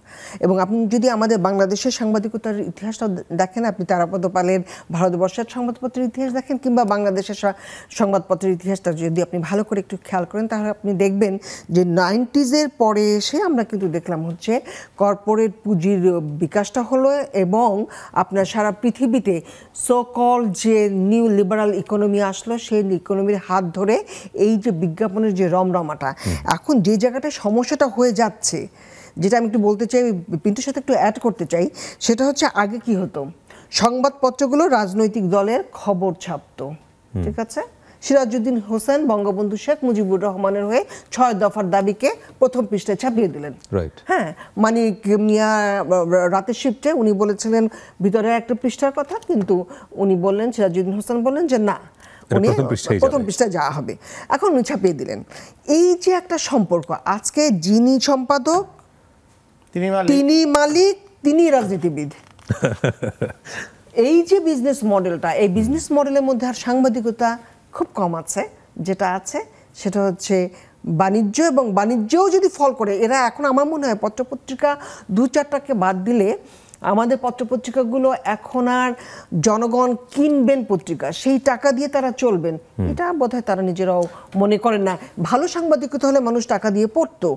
এবং আপনি যদি আমাদের বাংলাদেশের সাংবাদিকতার ইতিহাসটা দেখেন, আপনি তারাপদ পালের ভারতবর্ষের সংবাদপত্রের ইতিহাস দেখেন, কিংবা বাংলাদেশের সংবাদপত্রের ইতিহাসটা যদি আপনি ভালো করে একটু খেয়াল করেন, তাহলে আপনি দেখবেন যে 90s পরে এসে আমরা কিন্তু দেখলাম হচ্ছে কর্পোরেট পুঁজির বিকাশটা হলো, এবং আপনার সারা পৃথিবীতে সো কল যে নিউ লিবারাল ইকোনমি আসলো, সেই ইকোনমি হাত ধরে এই যে বিজ্ঞাপনের যে রমরমাটা, এখন যে জায়গাটায় সমস্যাটা হয়ে যাচ্ছে, যেটা আমি একটু বলতে চাই, পিন্টুর সাথে একটু অ্যাড করতে চাই, সেটা হচ্ছে আগে কি হতো, সংবাদপত্রগুলো রাজনৈতিক দলের খবর ছাপতো, ঠিক আছে, সিরাজউদ্দিন হোসেন বঙ্গবন্ধু শেখ মুজিবুর রহমানের হয়ে 6 দফার দাবিকে প্রথম পৃষ্ঠায় ছাপিয়ে দিলেন। হ্যাঁ, মানিক মিয়া রাতের শিফটে উনি বলেছিলেন ভিতরে একটা পৃষ্ঠার কথা, কিন্তু উনি বললেন, সিরাজউদ্দিন হোসেন বললেন যে না, প্রথম পৃষ্ঠায় যাওয়া হবে, এখন উনি ছাপিয়ে দিলেন। এই যে একটা সম্পর্ক, আজকে যিনি সম্পাদক তিনি মালিক, তিনি রাজনীতিবিদ, এই যে বিজনেস মডেলটা, এই বিজনেস মডেলের মধ্যে আর সাংবাদিকতা খুব কম আছে। যেটা আছে সেটা হচ্ছে বাণিজ্য, এবং বাণিজ্যও যদি ফল করে, এরা এখন আমার মনে হয় পত্রপত্রিকা 2-4টাকে বাদ দিলে আমাদের পত্রপত্রিকাগুলো এখন আর জনগণ কিনবেন পত্রিকা, সেই টাকা দিয়ে তারা চলবেন, এটা বোধহয় তারা নিজেরাও মনে করেন না। ভালো সাংবাদিকতা হলে মানুষ টাকা দিয়ে পড়তো,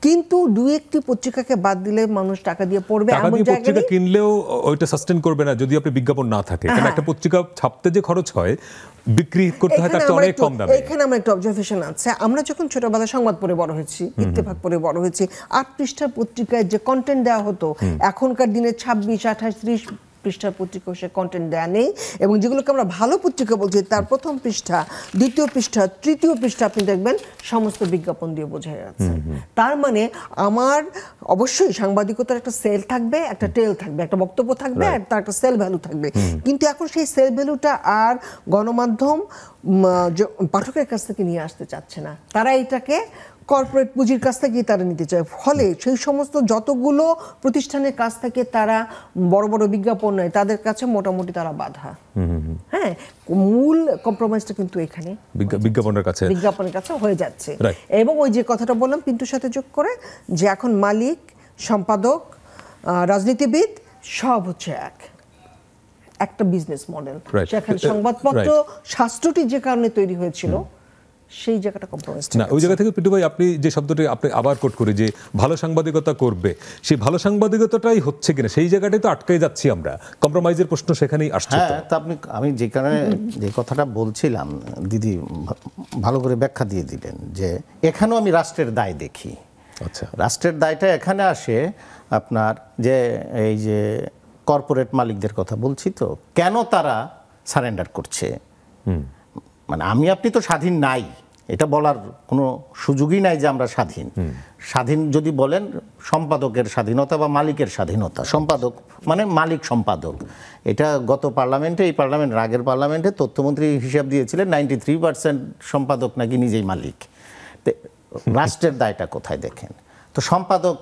কিন্তু 2-1টি পত্রিকাকে বাদ দিলে মানুষ টাকা দিয়ে পড়বে। এমন পত্রিকা কিনলেও ওইটা সাস্টেইন করবে না যদি আপনি বিজ্ঞাপন না থাকে, কারণ একটা পত্রিকা ছাপতে যে খরচ হয়, বিক্রি করতে হয় তার চেয়ে অনেক কম দামে। এখানে আমার একটা অবজারভেশন আছে, আমরা যখন ছোটবেলায় সংবাদ পড়ে বড় হয়েছি, ইত্তেফাক পড়ে বড় হয়েছি, 8 পৃষ্ঠার পত্রিকায় যে কন্টেন্ট দেওয়া হতো, এখনকার দিনে 26, 28, 30 পৃষ্ঠার পত্রিকা সে কন্টেন্ট দেয়া নেই, এবং যেগুলোকে আমরা ভালো পত্রিকা বলছি তার প্রথম পৃষ্ঠা, দ্বিতীয় পৃষ্ঠা, তৃতীয় পৃষ্ঠা আপনি দেখবেন সমস্ত বিজ্ঞাপন দিয়ে বোঝা যাচ্ছে। তার মানে আমার অবশ্যই সাংবাদিকতার একটা সেল থাকবে, একটা টেল থাকবে, একটা বক্তব্য থাকবে, আর তার একটা সেল ভ্যালু থাকবে। কিন্তু এখন সেই সেল ভ্যালুটা আর গণমাধ্যম পাঠকের কাছ থেকে নিয়ে আসতে চাচ্ছে না, তারা এটাকে কর্পোরেট পুঁজির কাছ থেকে তারা নিতে চায়। ফলে সেই সমস্ত যতগুলো প্রতিষ্ঠানের কাছ থেকে তারা বড় বড় বিজ্ঞাপন নেয় তাদের কাছে মোটামুটি তারা বাধা। হ্যাঁ, মূল কম্প্রোমাইজটা কিন্তু এখানে বিজ্ঞাপনের কাছে হয়ে যাচ্ছে। এবং ওই যে কথাটা বললাম পিন্টুর সাথে যোগ করে, যে এখন মালিক, সম্পাদক, রাজনীতিবিদ সব হচ্ছে একটা বিজনেস মডেল। সেখানে সংবাদপত্র শাস্ত্রটি যে কারণে তৈরি হয়েছিল সেই জায়গাটা কম্প্রোমাইজ না। ওই জায়গা থেকে পিন্টু ভাই আপনি যে শব্দটি আপনি আবার কোট করে যে ভালো সাংবাদিকতা করবে, সেই ভালো সাংবাদিকতাটাই হচ্ছে কিনা সেই জায়গাটাই তো আটকে যাচ্ছি আমরা, কম্প্রোমাইজের প্রশ্ন সেখানেই আসছে। হ্যাঁ, তা আমি যে কারণে যে কথাটা বলছিলাম দিদি ভালো করে ব্যাখ্যা দিয়ে দিলেন, যে এখানেও আমি রাষ্ট্রের দায় দেখি। আচ্ছা, রাষ্ট্রের দায়টা এখানে আসে আপনার যে এই যে কর্পোরেট মালিকদের কথা বলছি, তো কেন তারা সারেন্ডার করছে? মানে আমি আপনি তো স্বাধীন নাই, এটা বলার কোনো সুযোগই নাই যে আমরা স্বাধীন যদি বলেন সম্পাদকের স্বাধীনতা বা মালিকের স্বাধীনতা। সম্পাদক মানে মালিক সম্পাদক, এটা গত পার্লামেন্টে, এই পার্লামেন্টের আগের পার্লামেন্টে তথ্যমন্ত্রী হিসাব দিয়েছিলেন 93% সম্পাদক নাকি নিজেই মালিক। রাষ্ট্রের দায়টা কোথায় দেখেন? তো সম্পাদক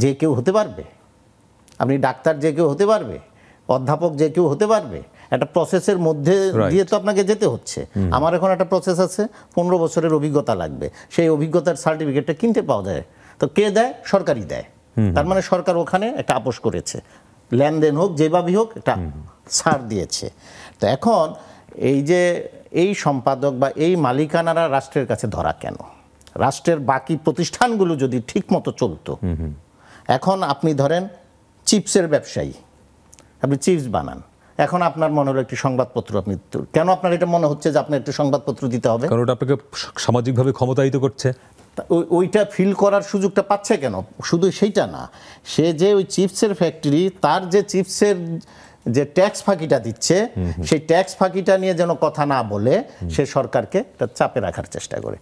যে কেউ হতে পারবে, আপনি ডাক্তার যে কেউ হতে পারবে, অধ্যাপক যে কেউ হতে পারবে, একটা প্রসেসের মধ্যে দিয়ে তো আপনাকে যেতে হচ্ছে। আমার এখন একটা প্রসেস আছে, 15 বছরের অভিজ্ঞতা লাগবে, সেই অভিজ্ঞতার সার্টিফিকেটটা কিনতে পাওয়া যায়, তো কে দেয়? সরকারই দেয়। তার মানে সরকার ওখানে একটা আপোষ করেছে, লেনদেন হোক যেভাবেই হোক একটা ছাড় দিয়েছে। তো এখন এই যে এই সম্পাদক বা এই মালিকানারা রাষ্ট্রের কাছে ধরা কেন? রাষ্ট্রের বাকি প্রতিষ্ঠানগুলো যদি ঠিক মতো চলতো, এখন আপনি ধরেন চিপসের ব্যবসায়ী, আপনি চিপস বানান, এখন আপনার মনে হলো একটি সংবাদপত্র, আপনি কেন আপনার এটা মনে হচ্ছে যে আপনার একটি সংবাদপত্র দিতে হবে? কারণ ওটা আপনাকে সামাজিকভাবে ক্ষমতায়িত করছে। ওইটা ফিল করার সুযোগটা পাচ্ছে কেন? শুধু সেইটা না, সে যে ওই চিপসের ফ্যাক্টরি, তার যে চিপসের যে ট্যাক্স ফাঁকিটা দিচ্ছে, সেই ট্যাক্স ফাঁকিটা নিয়ে যেন কথা না বলে সে সরকারকে চাপে রাখার চেষ্টা করে।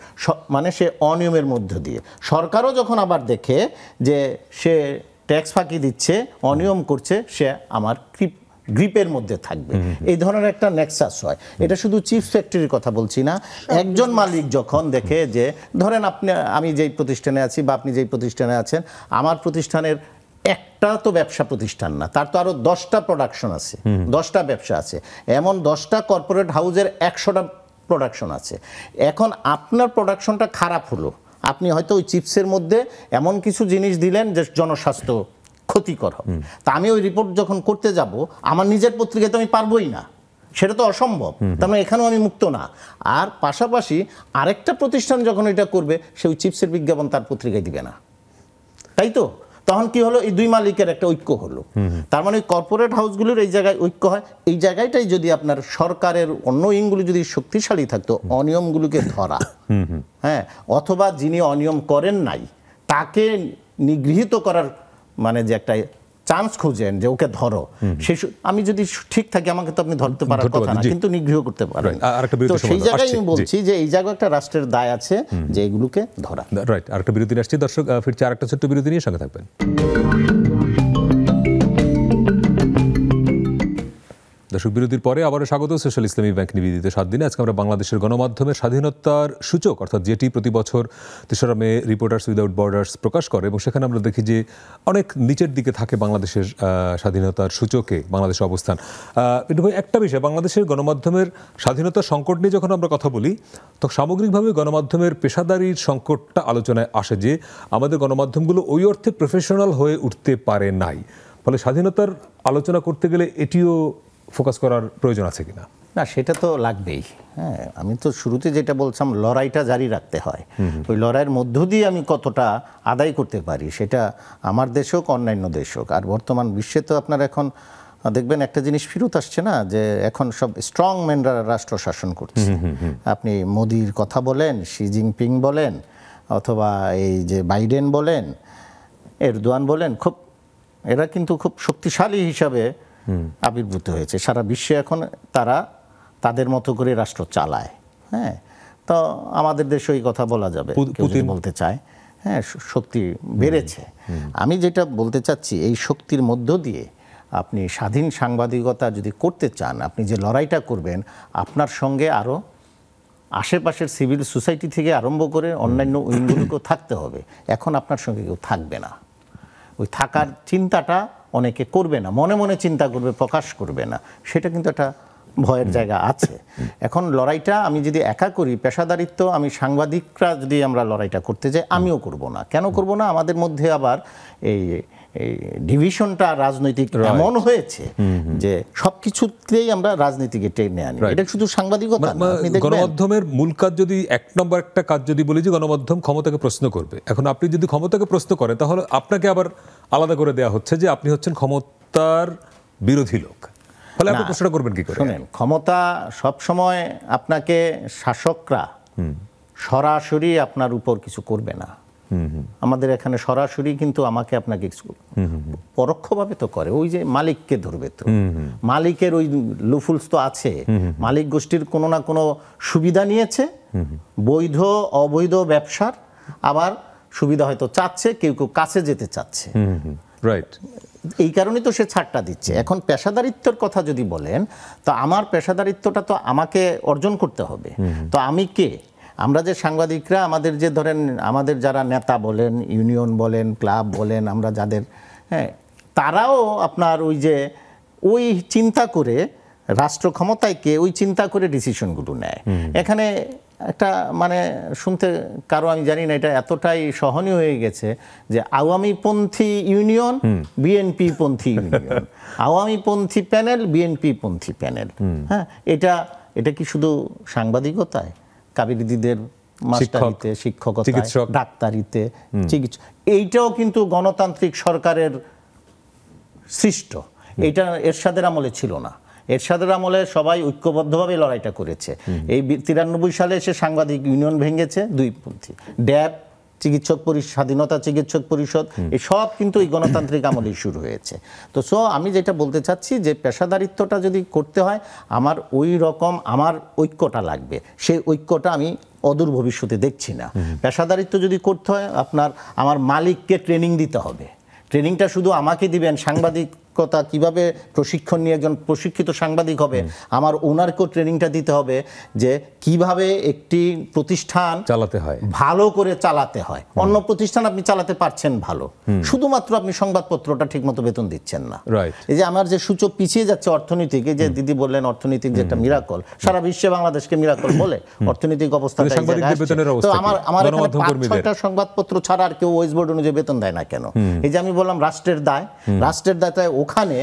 মানে সে অনিয়মের মধ্য দিয়ে, সরকারও যখন আবার দেখে যে সে ট্যাক্স ফাঁকি দিচ্ছে, অনিয়ম করছে, সে আমার গ্রিপের মধ্যে থাকবে। এই ধরনের একটা নেক্সাস হয়। এটা শুধু চিপস ফ্যাক্টরির কথা বলছি না, একজন মালিক যখন দেখে যে ধরেন আমি যেই প্রতিষ্ঠানে আছি বা আপনি যেই প্রতিষ্ঠানে আছেন, আমার প্রতিষ্ঠানের একটা তো ব্যবসা প্রতিষ্ঠান না, তার তো আরো 10টা প্রোডাকশন আছে, 10টা ব্যবসা আছে, এমন 10টা কর্পোরেট হাউসের 100টা প্রোডাকশন আছে। এখন আপনার প্রোডাকশনটা খারাপ হলো, আপনি হয়তো ওই চিপসের মধ্যে এমন কিছু জিনিস দিলেন যে জনস্বাস্থ্য ক্ষতিকর হবে, তা আমি ওই রিপোর্ট যখন করতে যাব আমার নিজের পত্রিকায় তো আমি পারবোই না, সেটা তো অসম্ভব। তার মানে এখানেও আমি মুক্ত না। আর পাশাপাশি আরেকটা প্রতিষ্ঠান যখন এটা করবে, সে ওই চিপসের বিজ্ঞাপন তার পত্রিকায় দিবে না, তাই তো? তখন কি হলো? এই দুই মালিকের একটা ঐক্য হলো। তার মানে কর্পোরেট হাউসগুলোর এই জায়গায় ঐক্য হয়। এই জায়গাটাই যদি আপনার সরকারের অন্য উইংগুলো যদি শক্তিশালী থাকতো, অনিয়মগুলোকে ধরা, হ্যাঁ, অথবা যিনি অনিয়ম করেন নাই তাকে নিগৃহীত করার মানে যে একটা চান্স খুঁজেন যে ওকে ধরো, সেই আমি যদি ঠিক থাকি আমাকে তো আপনি ধরতে পারার কথা না, কিন্তু নিগৃহ করতে পারেন। তো সেই জায়গায় আমি বলছি যে এই জায়গায় একটা রাষ্ট্রের দায় আছে যে এগুলোকে ধরা। রাইট, আরেকটা বিরতি আসছে দর্শক, ফিরছে আরেকটা ছোট্ট বিরতি নিয়ে, সঙ্গে থাকবেন। দর্শক, বিরতির পরে আবারও স্বাগত সোশ্যাল ইসলামী ব্যাংক নিবেদিত 7 দিনে। আজকে আমরা বাংলাদেশের গণমাধ্যমের স্বাধীনতার সূচক, অর্থাৎ যেটি প্রতি বছর 3রা মে রিপোর্টার্স উইদাউট বর্ডার্স প্রকাশ করে, এবং সেখানে আমরা দেখি যে অনেক নিচের দিকে থাকে বাংলাদেশের স্বাধীনতার সূচকে বাংলাদেশের অবস্থান। কিন্তু ভাই, একটা বিষয়, বাংলাদেশের গণমাধ্যমের স্বাধীনতার সংকট নিয়ে যখন আমরা কথা বলি, তো সামগ্রিকভাবে গণমাধ্যমের পেশাদারির সংকটটা আলোচনায় আসে, যে আমাদের গণমাধ্যমগুলো ওই অর্থে প্রফেশনাল হয়ে উঠতে পারে নাই। ফলে স্বাধীনতার আলোচনা করতে গেলে এটিও ফোকাস করার প্রয়োজন আছে কিনা? না, সেটা তো লাগবেই। হ্যাঁ, আমি তো শুরুতে যেটা বলছিলাম, লড়াইটা জারি রাখতে হয়। ওই লড়াইয়ের মধ্য দিয়ে আমি কতটা আদায় করতে পারি, সেটা আমার দেশ হোক অন্যান্য দেশ হোক। আর বর্তমান বিশ্বে তো আপনার এখন দেখবেন একটা জিনিস ফিরত আসছে না, যে এখন সব স্ট্রং ম্যানরা রাষ্ট্র শাসন করছে। আপনি মোদির কথা বলেন, শি জিনপিং বলেন, অথবা এই যে বাইডেন বলেন, এরদোয়ান বলেন, এরা কিন্তু খুব শক্তিশালী হিসাবে আবির্ভূত হয়েছে। সারা বিশ্বে এখন তারা তাদের মতো করে রাষ্ট্র চালায়। হ্যাঁ, তো আমাদের দেশে এই কথা বলা যাবে, কেউ যদি বলতে চায়। হ্যাঁ, শক্তি বেড়েছে। আমি যেটা বলতে চাচ্ছি, এই শক্তির মধ্য দিয়ে আপনি স্বাধীন সাংবাদিকতা যদি করতে চান, আপনি যে লড়াইটা করবেন, আপনার সঙ্গে আরও আশেপাশের সিভিল সোসাইটি থেকে আরম্ভ করে অন্যান্য উইংগুলোকেও থাকতে হবে। এখন আপনার সঙ্গে কেউ থাকবে না। ওই থাকার চিন্তাটা অনেকে করবে না, মনে মনে চিন্তা করবে, প্রকাশ করবে না। সেটা কিন্তু একটা ভয়ের জায়গা আছে। এখন লড়াইটা আমি যদি একা করি, পেশাদারিত্ব, আমি সাংবাদিকরা যদি আমরা লড়াইটা করতে যাই, আমিও করব না। কেন করব না? আমাদের মধ্যে আবার এই ডিভিশনটা রাজনৈতিক এমন হয়েছে যে সবকিছুতেই আমরা রাজনীতিকে টেনে আনি। এটা শুধু সাংবাদিকতা না, আপনি দেখবেন গণমাধ্যমের মূল কাজ যদি এক নম্বর একটা কাজ যদি বলি যে গণমাধ্যম ক্ষমতাকে প্রশ্ন করবে। এখন আপনি যদি ক্ষমতাকে প্রশ্ন করেন, তাহলে আপনাকে আবার আলাদা করে দেওয়া হচ্ছে যে আপনি হচ্ছেন ক্ষমতার বিরোধী লোক। তাহলে আপনি প্রশ্নটা করবেন কি করে? শুনেন, ক্ষমতা সবসময় আপনাকে শাসকরা সরাসরি আপনার উপর কিছু করবে না। আমাদের এখানে সরাসরি কিন্তু আমাকে আপনাকে পরোক্ষভাবে তো করে। ওই যে মালিককে ধরবে, তো মালিকের ওই লুফুলস তো আছে। মালিক গোষ্ঠীর কোনো না কোনো সুবিধা নিয়েছে, বৈধ অবৈধ ব্যবসার, আবার সুবিধা হয়তো চাচ্ছে, কেউ কেউ কাছে যেতে চাচ্ছে। রাইট, এই কারণেই তো সে ছাড়টা দিচ্ছে। এখন পেশাদারিত্বের কথা যদি বলেন, তো আমার পেশাদারিত্বটা তো আমাকে অর্জন করতে হবে। তো আমি কে? আমরা যে সাংবাদিকরা, আমাদের যে ধরেন আমাদের যারা নেতা বলেন, ইউনিয়ন বলেন, ক্লাব বলেন, আমরা যাদের, হ্যাঁ, তারাও আপনার ওই যে ওই চিন্তা করে রাষ্ট্র ক্ষমতায় কে ওই চিন্তা করে ডিসিশনগুলো নেয়। এখানে একটা মানে শুনতে কারো, আমি জানি না, এটা এতটাই সহনীয় হয়ে গেছে যে আওয়ামীপন্থী ইউনিয়ন, বিএনপি পন্থী ইউনিয়ন, আওয়ামীপন্থী প্যানেল, বিএনপি পন্থী প্যানেল। হ্যাঁ, এটা কি শুধু সাংবাদিকতায়? কাবিরদিদের মাস্টারিতে, শিক্ষকতায়, ডাক্তারিতে, চিকিৎসা, এইটাও কিন্তু গণতান্ত্রিক সরকারের সৃষ্ট। এইটা এরশাদের আমলে ছিল না। এরশাদের আমলে সবাই ঐক্যবদ্ধভাবে লড়াইটা করেছে। এই 93 সালে এসে সাংবাদিক ইউনিয়ন ভেঙেছে, দুই পন্থী, ড্যাব, চিকিৎসক স্বাধীনতা চিকিৎসক পরিষদ, এই সব কিন্তু এই গণতান্ত্রিক আমলেই শুরু হয়েছে। তো আমি যেটা বলতে চাচ্ছি যে পেশাদারিত্বটা যদি করতে হয়, আমার ওই রকম আমার ঐক্যটা লাগবে। সেই ঐক্যটা আমি অদূর ভবিষ্যতে দেখছি না। পেশাদারিত্ব যদি করতে হয়, আমার মালিককে ট্রেনিং দিতে হবে। ট্রেনিংটা শুধু আমাকে দিবেন, সাংবাদিকতা কিভাবে প্রশিক্ষণ নিয়ে একজন প্রশিক্ষিত সাংবাদিক হবে, আমার ওনারকেও ট্রেনিংটা দিতে হবে যে কিভাবে একটি প্রতিষ্ঠান চালাতে হয়, ভালো করে চালাতে হয়। অন্য প্রতিষ্ঠান আপনি চালাতে পারছেন ভালো, শুধুমাত্র আপনি সংবাদপত্রটা ঠিকমতো বেতন দিচ্ছেন না। এই যে আমার যে সূচক পিছিয়ে যাচ্ছে অর্থনৈতিক, এই যে দিদি বললেন অর্থনৈতিক যেটা মিরাকল, সারা বিশ্বে বাংলাদেশকে মিরাকল বলে, অর্থনৈতিক অবস্থা। তো আমার এখানে 5-6টা সংবাদপত্র ছাড়া আর কেউ ওয়েজ বোর্ড অনুযায়ী বেতন দেয় না কেন? এই যে আমি বললাম রাষ্ট্রের দায়, রাষ্ট্রের দায়টা ওখানে,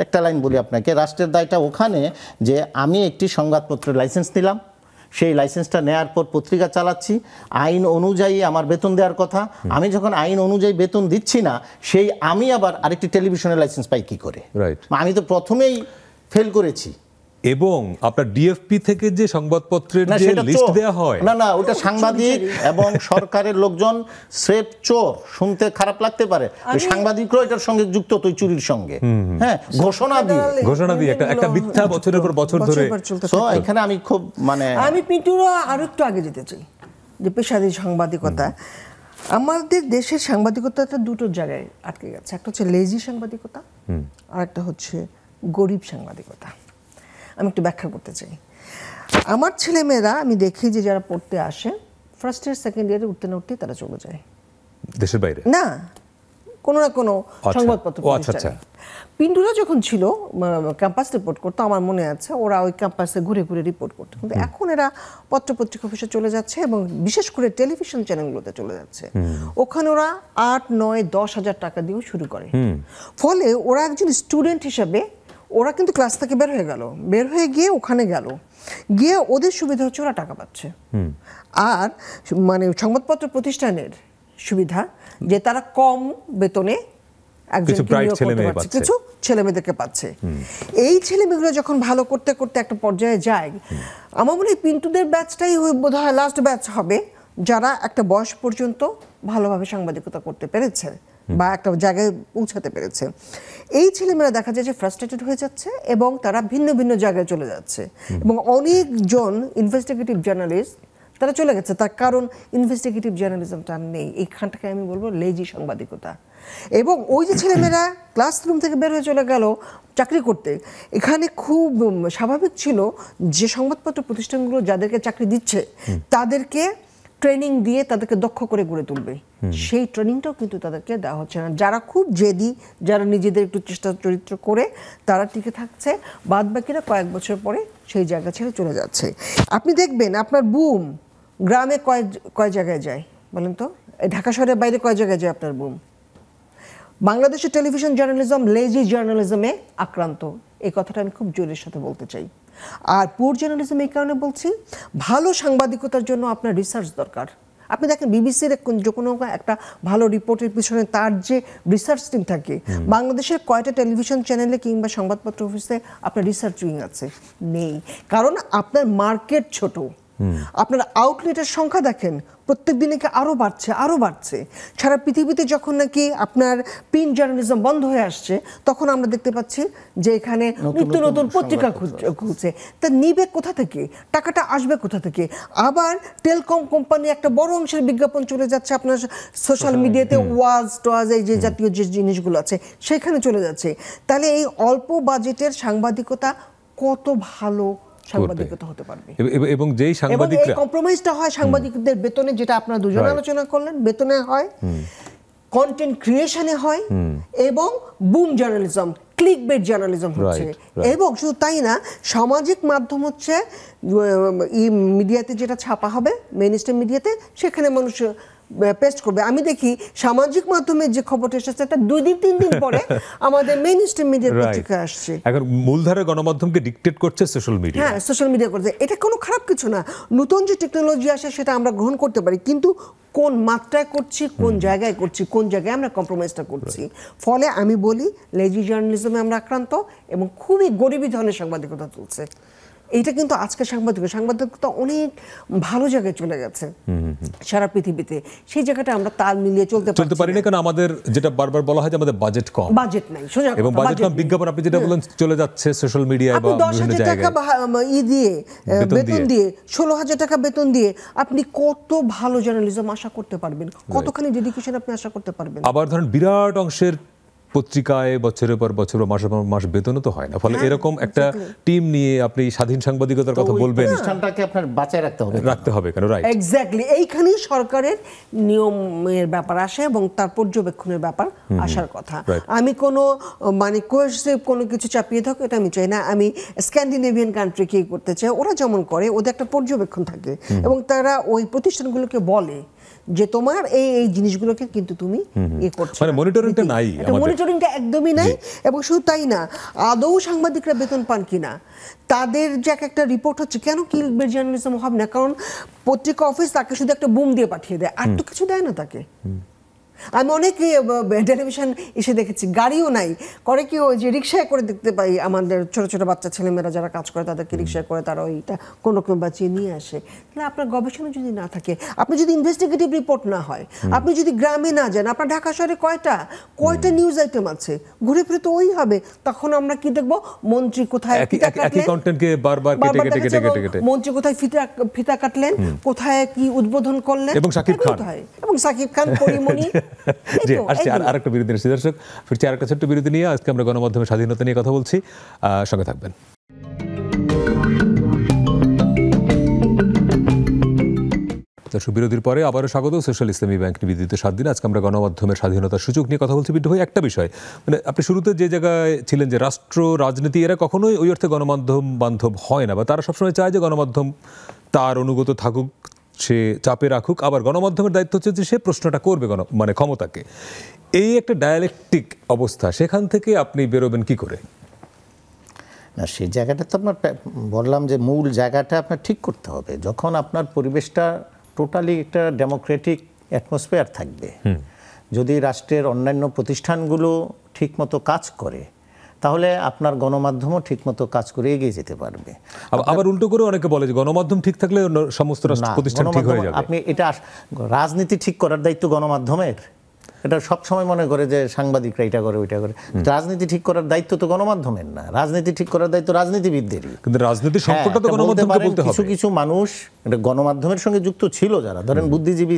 একটা লাইন বলি আপনাকে, রাষ্ট্রের দায়টা ওখানে যে আমি একটি সংবাদপত্রের লাইসেন্স নিলাম, সেই লাইসেন্সটা নেওয়ার পর পত্রিকা চালাচ্ছি, আইন অনুযায়ী আমার বেতন দেওয়ার কথা। আমি যখন আইন অনুযায়ী বেতন দিচ্ছি না, সেই আমি আবার আরেকটি টেলিভিশনের লাইসেন্স পাই কি করে? আমি তো প্রথমেই ফেল করেছি। এবং আপনার ডিএফপি থেকে যে সংবাদপত্রের যে লিস্ট দেয়া হয়, না ওটা সাংবাদিক এবং সরকারের লোকজন স্রেফ চোর। শুনতে খারাপ লাগতে পারে, সাংবাদিকরাও এটার সঙ্গে যুক্ত, তো চুরির সঙ্গে। হ্যাঁ, ঘোষণা দিয়ে একটা মিথ্যা বছরের পর বছর ধরে। এখানে আমি খুব আমি পিন্টুরা আরো একটু আগে যেতে চাই যে পেশাদারী সাংবাদিকতা। আমাদের দেশের সাংবাদিকতাটা দুটো জায়গায় আটকে গেছে। একটা হচ্ছে লেজি সাংবাদিকতা, আর একটা হচ্ছে গরিব সাংবাদিকতা। আমি একটু ব্যাখ্যা করতে চাই। আমার ছেলেমেয়েরা আমি দেখি যে যারা পড়তে আসে, ফার্স্ট ইয়ার সেকেন্ড ইয়ারে উঠতে না উঠতেই তারা চলে যায় দেশের বাইরে, না কোনো না কোনো সংবাদপত্র প্রতিষ্ঠানে। পিন্টুরা যখন ছিল ক্যাম্পাস রিপোর্ট করতো, আমার মনে আছে ওরা ওই ক্যাম্পাসে ঘুরে ঘুরে রিপোর্ট করতো। কিন্তু এখন এরা পত্রপত্রিকা অফিসে চলে যাচ্ছে এবং বিশেষ করে টেলিভিশন চ্যানেলগুলোতে চলে যাচ্ছে। ওখানে ওরা 8-9-10 হাজার টাকা দিয়েও শুরু করে। ফলে ওরা একজন স্টুডেন্ট হিসেবে ওরা কিন্তু ক্লাস থেকে বের হয়ে গিয়ে ওখানে গিয়ে ওদের সুবিধা হচ্ছে ওরা টাকা পাচ্ছে। আর মানে সংবাদপত্র প্রতিষ্ঠানের সুবিধা যে তারা কম বেতনে কিছু ছেলে মেয়েদেরকে পাচ্ছে। এই ছেলে মেয়েগুলো যখন ভালো করতে করতে একটা পর্যায়ে যায়, আমার মনে হয় পিন্টুদের ব্যাচটাই বোধ হয় লাস্ট ব্যাচ হবে যারা একটা বয়স পর্যন্ত ভালোভাবে সাংবাদিকতা করতে পেরেছে। বা একটা জায়গায় পৌঁছাতে পেরেছে। এই ছেলেমেয়েরা দেখা যায় যে ফ্রাস্ট্রেটেড হয়ে যাচ্ছে এবং তারা ভিন্ন ভিন্ন জায়গায় চলে যাচ্ছে, এবং অনেকজন ইনভেস্টিগেটিভ জার্নালিস্ট তারা চলে গেছে। তার কারণ ইনভেস্টিগেটিভ জার্নালিজমটা আমি এইখানটাকে আমি বলবো লেজি সাংবাদিকতা। এবং ওই যে ছেলেমেয়েরা ক্লাসরুম থেকে বের হয়ে চলে গেল চাকরি করতে, এখানে খুব স্বাভাবিক ছিল যে সংবাদপত্র প্রতিষ্ঠানগুলো যাদেরকে চাকরি দিচ্ছে তাদেরকে ট্রেনিং দিয়ে তাদেরকে দক্ষ করে গড়ে তুলবে। সেই ট্রেনিংটাও কিন্তু তাদেরকে দেওয়া হচ্ছে না। যারা খুব জেদি, যারা নিজেদের একটু চেষ্টা চরিত্র করে তারা টিকে থাকছে, বাদ বাকিরা কয়েক বছর পরে সেই জায়গা ছেড়ে চলে যাচ্ছে। আপনি দেখবেন আপনার বুম গ্রামে কয় জায়গায় যায় বলেন তো? ঢাকা শহরের বাইরে কয় জায়গায় যায় আপনার বুম? বাংলাদেশের টেলিভিশন জার্নালিজম লেজি জার্নালিজমে আক্রান্ত, এই কথাটা আমি খুব জোরের সাথে বলতে চাই। আর পুর জার্নালিজম এই কারণে বলছি, ভালো সাংবাদিকতার জন্য আপনার রিসার্চ দরকার। আপনি দেখেন বিবিসির যে কোনো একটা ভালো রিপোর্টের পিছনে তার যে রিসার্চ টিম থাকে, বাংলাদেশের কয়টা টেলিভিশন চ্যানেলে কিংবা সংবাদপত্র অফিসে আপনার রিসার্চ উইং আছে? নেই। কারণ আপনার মার্কেট ছোট, আপনার আউটলেটের সংখ্যা দেখেন প্রত্যেক দিনে কি আরও বাড়ছে। সারা পৃথিবীতে যখন নাকি আপনার প্রিন্ট জার্নালিজম বন্ধ হয়ে আসছে, তখন আমরা দেখতে পাচ্ছি যে এখানে নিত্য নতুন পত্রিকা খুঁজছে। তা নিবে কোথা থেকে? টাকাটা আসবে কোথা থেকে? আবার টেলিকম কোম্পানি একটা বড় অংশের বিজ্ঞাপন চলে যাচ্ছে আপনার সোশ্যাল মিডিয়াতে, ওয়াজ এই যে জাতীয় যে জিনিসগুলো আছে সেখানে চলে যাচ্ছে। তাহলে এই অল্প বাজেটের সাংবাদিকতা কত ভালো সাংবাদিকতা হতে পারবে? এবং যেই সাংবাদিকরা এই কম্প্রোমাইজটা হয় সাংবাদিকদের বেতনে, যেটা আপনারা দুজন আলোচনা করলেন, বেতনে হয়, কন্টেন্ট ক্রিয়েশনে হয়, এবং বুম জার্নালিজম, ক্লিকবেট জার্নালিজম হচ্ছে। এবং শুধু তাই না, সামাজিক মাধ্যম হচ্ছে মিডিয়াতে যেটা ছাপা হবে মেইনস্ট্রিম মিডিয়াতে, সেখানে মানুষ পেস্ট করবে। আমি দেখি সামাজিক মাধ্যমে যে খবরটা এসেছে এটা 2 দিন 3 দিন পরে আমাদের মেইনস্ট্রিম মিডিয়ার পত্রিকা আসছে। এখন মূলধারার গণমাধ্যমকে ডিকটেট করছে সোশ্যাল মিডিয়া। হ্যাঁ, সোশ্যাল মিডিয়া করছে। এটা কোনো খারাপ কিছু না। নতুন যে টেকনোলজি আসে সেটা আমরা গ্রহণ করতে পারি, কিন্তু কোন মাত্রায় করছি, কোন জায়গায় করছি, কোন জায়গায় আমরা কম্প্রোমাইজটা করছি। ফলে আমি বলি লেজি জার্নালিজমে আমরা আক্রান্ত এবং খুবই গরিবী ধরনের সাংবাদিকতা চলছে। এইটা কিন্তু আজকে সাংবাদিকতা অনেক ভালো জায়গায় চলে গেছে সারা পৃথিবীতে। সেই জায়গাটা আমরা তাল মিলিয়ে চলতে পারি না, কারণ আমাদের যেটা বারবার বলা হয় যে আমাদের বাজেট কম, বাজেট নাই, সোজা এবং বাজেট কম, বিজ্ঞাপন আপনি যেটা বলেন চলে যাচ্ছে সোশ্যাল মিডিয়ায় বা বিভিন্ন জায়গায়। 10,000 টাকা দিয়ে বেতন দিয়ে 16,000 টাকা বেতন দিয়ে আপনি কত ভালো জার্নালিজম আশা করতে পারবেন? কতখানি ডেডিকেশন আপনি আশা করতে পারবেন? আবার ধরেন বিরাট অংশের পত্রিকায় বছরের পর বছর, মাসের পর মাস বেতনও তো হয় না। ফলে এরকম একটা টিম নিয়ে আপনি স্বাধীন সাংবাদিকতার কথা বলবেন, প্রতিষ্ঠানটাকে আপনার বাঁচায় রাখতে হবে কেন? Right, exactly. এইখানেই সরকারের নিয়মের ব্যাপার আসে এবং তার পর্যবেক্ষণের ব্যাপার আসার কথা। আমি কোনো কোয়েসিভ কোনো কিছু চাপিয়ে থাকো এটা আমি চাই না। আমি স্ক্যান্ডিনেভিয়ান কান্ট্রি কি করতে চাই, ওরা যেমন করে, ওদের একটা পর্যবেক্ষণ থাকে এবং তারা ওই প্রতিষ্ঠানগুলোকে বলে যে তোমার এই জিনিসগুলোকে কিন্তু তুমি করছো, মানে মনিটরিংটা নাই, মনিটরিংটা একদমই নাই। এবং শুধু তাই না, আদৌ সাংবাদিকরা বেতন পান কিনা, তাদের যে একটা রিপোর্ট হচ্ছে, কেন ক্লিকবেট জার্নালিজম হবে না? কারণ পত্রিকা অফিস তাকে শুধু একটা বুম দিয়ে পাঠিয়ে দেয়, আর তো কিছু দেয় না তাকে। আমি অনেক টেলিভিশন এসে দেখেছি গাড়িও নাই, করে কি ওই যে রিক্সায় করে দেখতে পাই আমাদের ছোট ছোট বাচ্চা ছেলেমেয়েরা যারা কাজ করে তাদেরকে রিক্সায় করে তারা ওইটা কোনো রকম বাঁচিয়ে নিয়ে আসে। তাহলে আপনার গবেষণা যদি না থাকে, আপনি যদি ইনভেস্টিগেটিভ রিপোর্ট না হয়, আপনি যদি গ্রামে না যান, আপনার ঢাকা শহরে কয়টা নিউজ আইটেম আছে, ঘুরে ফিরে তো ওই হবে। তখন আমরা কি দেখবো? মন্ত্রী কোথায় মন্ত্রী কোথায় ফিতা কাটলেন, কোথায় কি উদ্বোধন করলেন, এবং সাকিব খান পরিমণি। আরেকটা বিরতি নিচ্ছি দর্শক, ফিরছি আরেকটা ছোট্ট বিরতি নিয়ে। আজকে আমরা গণমাধ্যমের স্বাধীনতা নিয়ে কথা বলছি, সঙ্গে থাকবেন। দর্শক, বিরতির পরে আবারও স্বাগত সোশ্যাল ইসলামী ব্যাংক নিবেদিত 7 দিন। আজকে আমরা গণমাধ্যমের স্বাধীনতার সুযোগ নিয়ে কথা বলছি। বিদ্যুৎ ভাই, একটা বিষয়, মানে আপনি শুরুতে যে জায়গায় ছিলেন যে রাষ্ট্র রাজনীতি এরা কখনোই ওই অর্থে গণমাধ্যম বান্ধব হয় না, বা তারা সবসময় চায় যে গণমাধ্যম তার অনুগত থাকুক, সে চাপে রাখুক, আবার গণমাধ্যমের দায়িত্ব হচ্ছে যে সে প্রশ্নটা করবে মানে ক্ষমতাকে। এই একটা ডায়ালেকটিক অবস্থা, সেখান থেকে আপনি বেরোবেন কি করে? না, সেই জায়গাটা তো আপনার বললাম যে মূল জায়গাটা আপনার ঠিক করতে হবে। যখন আপনার পরিবেশটা টোটালি একটা ডেমোক্রেটিক অ্যাটমসফিয়ার থাকবে, যদি রাষ্ট্রের অন্যান্য প্রতিষ্ঠানগুলো ঠিকমতো কাজ করে, তাহলে আপনার গণমাধ্যমও ঠিকমতো কাজ করে এগিয়ে যেতে পারবে। আবার উল্টো করে অনেকে বলে যে গণমাধ্যম ঠিক থাকলে সমস্ত রাষ্ট্র প্রতিষ্ঠান ঠিক হয়ে যাবে। আপনি এটা রাজনীতি ঠিক করার দায়িত্ব গণমাধ্যমের। এটা সবসময় মনে করে যে সাংবাদিকরা এটা করে ওইটা করে। রাজনীতি ঠিক করার দায়িত্ব তো গণমাধ্যমের না, রাজনীতি ঠিক করার দায়িত্ব রাজনীতিবিদদেরই। কিন্তু রাজনীতির সংকটটা তো গণমাধ্যমকে বলতে হবে। কিছু কিছু মানুষ এটা গণমাধ্যমের সঙ্গে যুক্ত ছিল, যারা ধরেন বুদ্ধিজীবী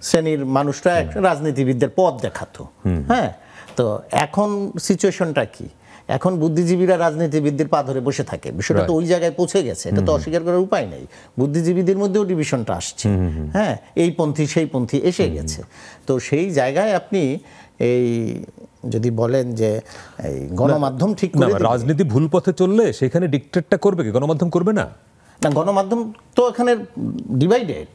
শ্রেণীর মানুষরা রাজনীতিবিদদের পথ দেখাতো। হ্যাঁ, তো এখন সিচুয়েশনটা কি? এখন বুদ্ধিজীবীরা রাজনীতিবিদদের পা ধরে বসে থাকে। বিষয়টা তো ওই জায়গায় পৌঁছে গেছে, এটা তো অস্বীকার করার উপায় নেই। বুদ্ধিজীবীদের মধ্যেও ডিভিশনটা আসছে। হ্যাঁ, এই পন্থী সেই পন্থী এসে গেছে। তো সেই জায়গায় আপনি এই যদি বলেন যে এই গণমাধ্যম ঠিক করে দিবে, রাজনীতি ভুল পথে চললে সেখানে ডিক্টেটটা করবে কি? গণমাধ্যম করবে না? না, গণমাধ্যম তো এখানে ডিভাইডেড।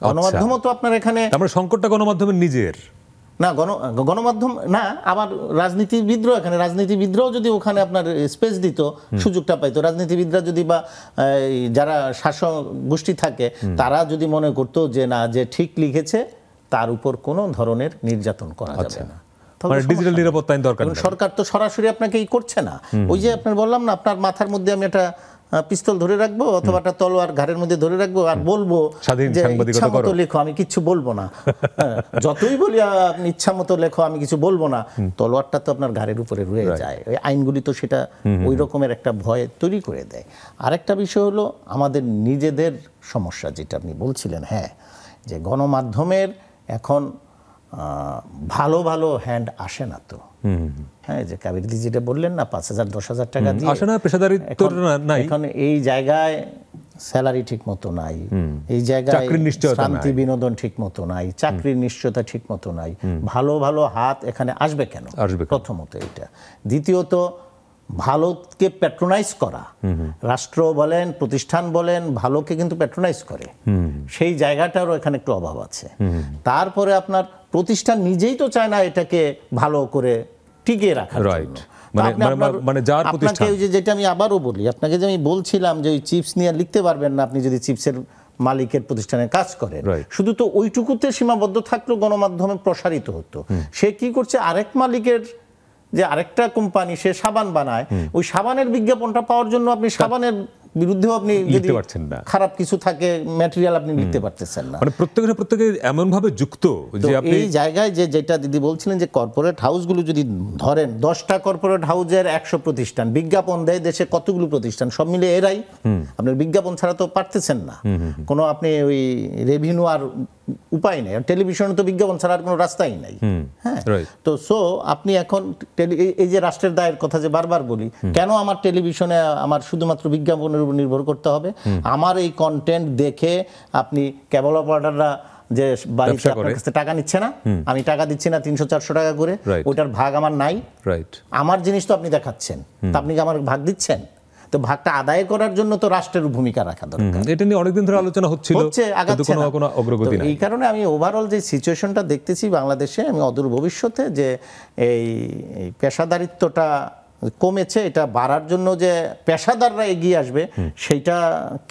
গণমাধ্যমও তো আপনার এখানে, আমরা সংকটটা গণমাধ্যমের নিজের না, গণমাধ্যম না, আবার রাজনীতিবিদরাও এখানে, রাজনীতিবিদরাও যদি ওখানে আপনার স্পেস দিত, সুযোগটা পাইতো, রাজনীতিবিদরা যদি বা যারা শাসক গোষ্ঠী থাকে তারা যদি মনে করতো যে না, যে ঠিক লিখেছে তার উপর কোনো ধরনের নির্যাতন করা যাবে না, মানে ডিজিটাল নিরাপত্তা আইন দরকার। সরকার তো সরাসরি আপনাকে এই করছে না। ওই যে আপনার বললাম না, আপনার মাথার মধ্যে আমি একটা পিস্তল ধরে রাখবো অথবা একটা তলোয়ার ঘাড়ের মধ্যে ধরে রাখবো আর বলবো যে ইচ্ছা মতো লেখো, আমি কিচ্ছু বলবো না। যতই বলি আপনি ইচ্ছা মতো লেখো, আমি কিছু বলবো না, তলোয়ারটা তো আপনার ঘাড়ের উপরে রয়ে যায়। ওই আইনগুলি তো সেটা ওই রকমের একটা ভয় তৈরি করে দেয়। আরেকটা বিষয় হলো আমাদের নিজেদের সমস্যা, যেটা আপনি বলছিলেন, হ্যাঁ, যে গণমাধ্যমের এখন ভালো ভালো হ্যান্ড আসে না তো। হ্যাঁ, যে কাবিরদি যেটা বললেন না, 5,000 10,000 টাকা দিয়ে আসে না, পেশাদারিত্ব নাই। এখন এই জায়গায় স্যালারি ঠিক মতো নাই, এই জায়গায় শান্তি বিনোদন ঠিক মতো নাই, চাকরির নিশ্চয়তা ঠিক মতো নাই। ভালো ভালো হাত এখানে আসবে কেন? প্রথমত এটা। দ্বিতীয়ত ভালোকে প্যাট্রোনাইজ করা, রাষ্ট্র বলেন প্রতিষ্ঠান বলেন ভালোকে কিন্তু প্যাট্রোনাইজ করে, সেই জায়গাটারও এখানে একটু অভাব আছে। তারপরে আপনার প্রতিষ্ঠান নিজেই তো চায় না এটাকে ভালো করে টিকিয়ে রাখার জন্য। আপনাকে যেটা আমি আবারও বলি, আপনাকে যে আমি বলছিলাম যে ওই চিপস নিয়ে লিখতে পারবেন না আপনি যদি চিপসের মালিকের প্রতিষ্ঠানে কাজ করেন, শুধু তো ওইটুকুতে সীমাবদ্ধ থাকলেও গণমাধ্যমে প্রসারিত হতো। সে কি করছে, আরেক মালিকের যে আরেকটা কোম্পানি সে সাবান বানায়, ওই সাবানের বিজ্ঞাপনটা পাওয়ার জন্য আপনি সাবানের বিরুদ্ধেও আপনি যদি খারাপ কিছু থাকে ম্যাটেরিয়াল আপনি লিখতে পারতেছেন না। মানে প্রত্যেকে এমন ভাবে যুক্ত যে আপনি এই জায়গায় যে যেটা দিদি বলছিলেন যে কর্পোরেট হাউসগুলো যদি ধরেন 10টা কর্পোরেট হাউসের 100 প্রতিষ্ঠান বিজ্ঞাপন দেয়, দেশে কতগুলো প্রতিষ্ঠান, সব মিলে এরাই। আপনার বিজ্ঞাপন ছাড়া তো পারতেছেন না, কোনো আপনি ওই রেভিনিউ আর উপায় নেই। টেলিভিশনে তো বিজ্ঞাপন ছাড়া আর কোনো রাস্তাই নাই। হ্যাঁ, তো সো আপনি এখন এই যে রাষ্ট্রের দায়ের কথা যে বারবার বলি, কেন আমার টেলিভিশনে আমার শুধুমাত্র বিজ্ঞাপনের উপর নির্ভর করতে হবে? আমার এই কন্টেন্ট দেখে আপনি কেবল অপারেটররা যে বাড়িতে আপনার কাছে টাকা নিচ্ছে না, আমি টাকা দিচ্ছি না 300-400 টাকা করে, ওটার ভাগ আমার নাই। আমার জিনিস তো আপনি দেখাচ্ছেন, তা আপনি কি আমার ভাগ দিচ্ছেন? তো ভাগটা আদায় করার জন্য তো রাষ্ট্রের ভূমিকা রাখা দরকার। এটা নিয়ে অনেকদিন ধরে আলোচনা হচ্ছিল, কোনো অগ্রগতি নাই। এই কারণে আমি ওভারঅল যে সিচুয়েশনটা দেখতেছি বাংলাদেশে, আমি অদূর ভবিষ্যতে যে এই পেশাদারিত্বটা কমেছে, এটা বাড়ার জন্য যে পেশাদাররা এগিয়ে আসবে সেইটা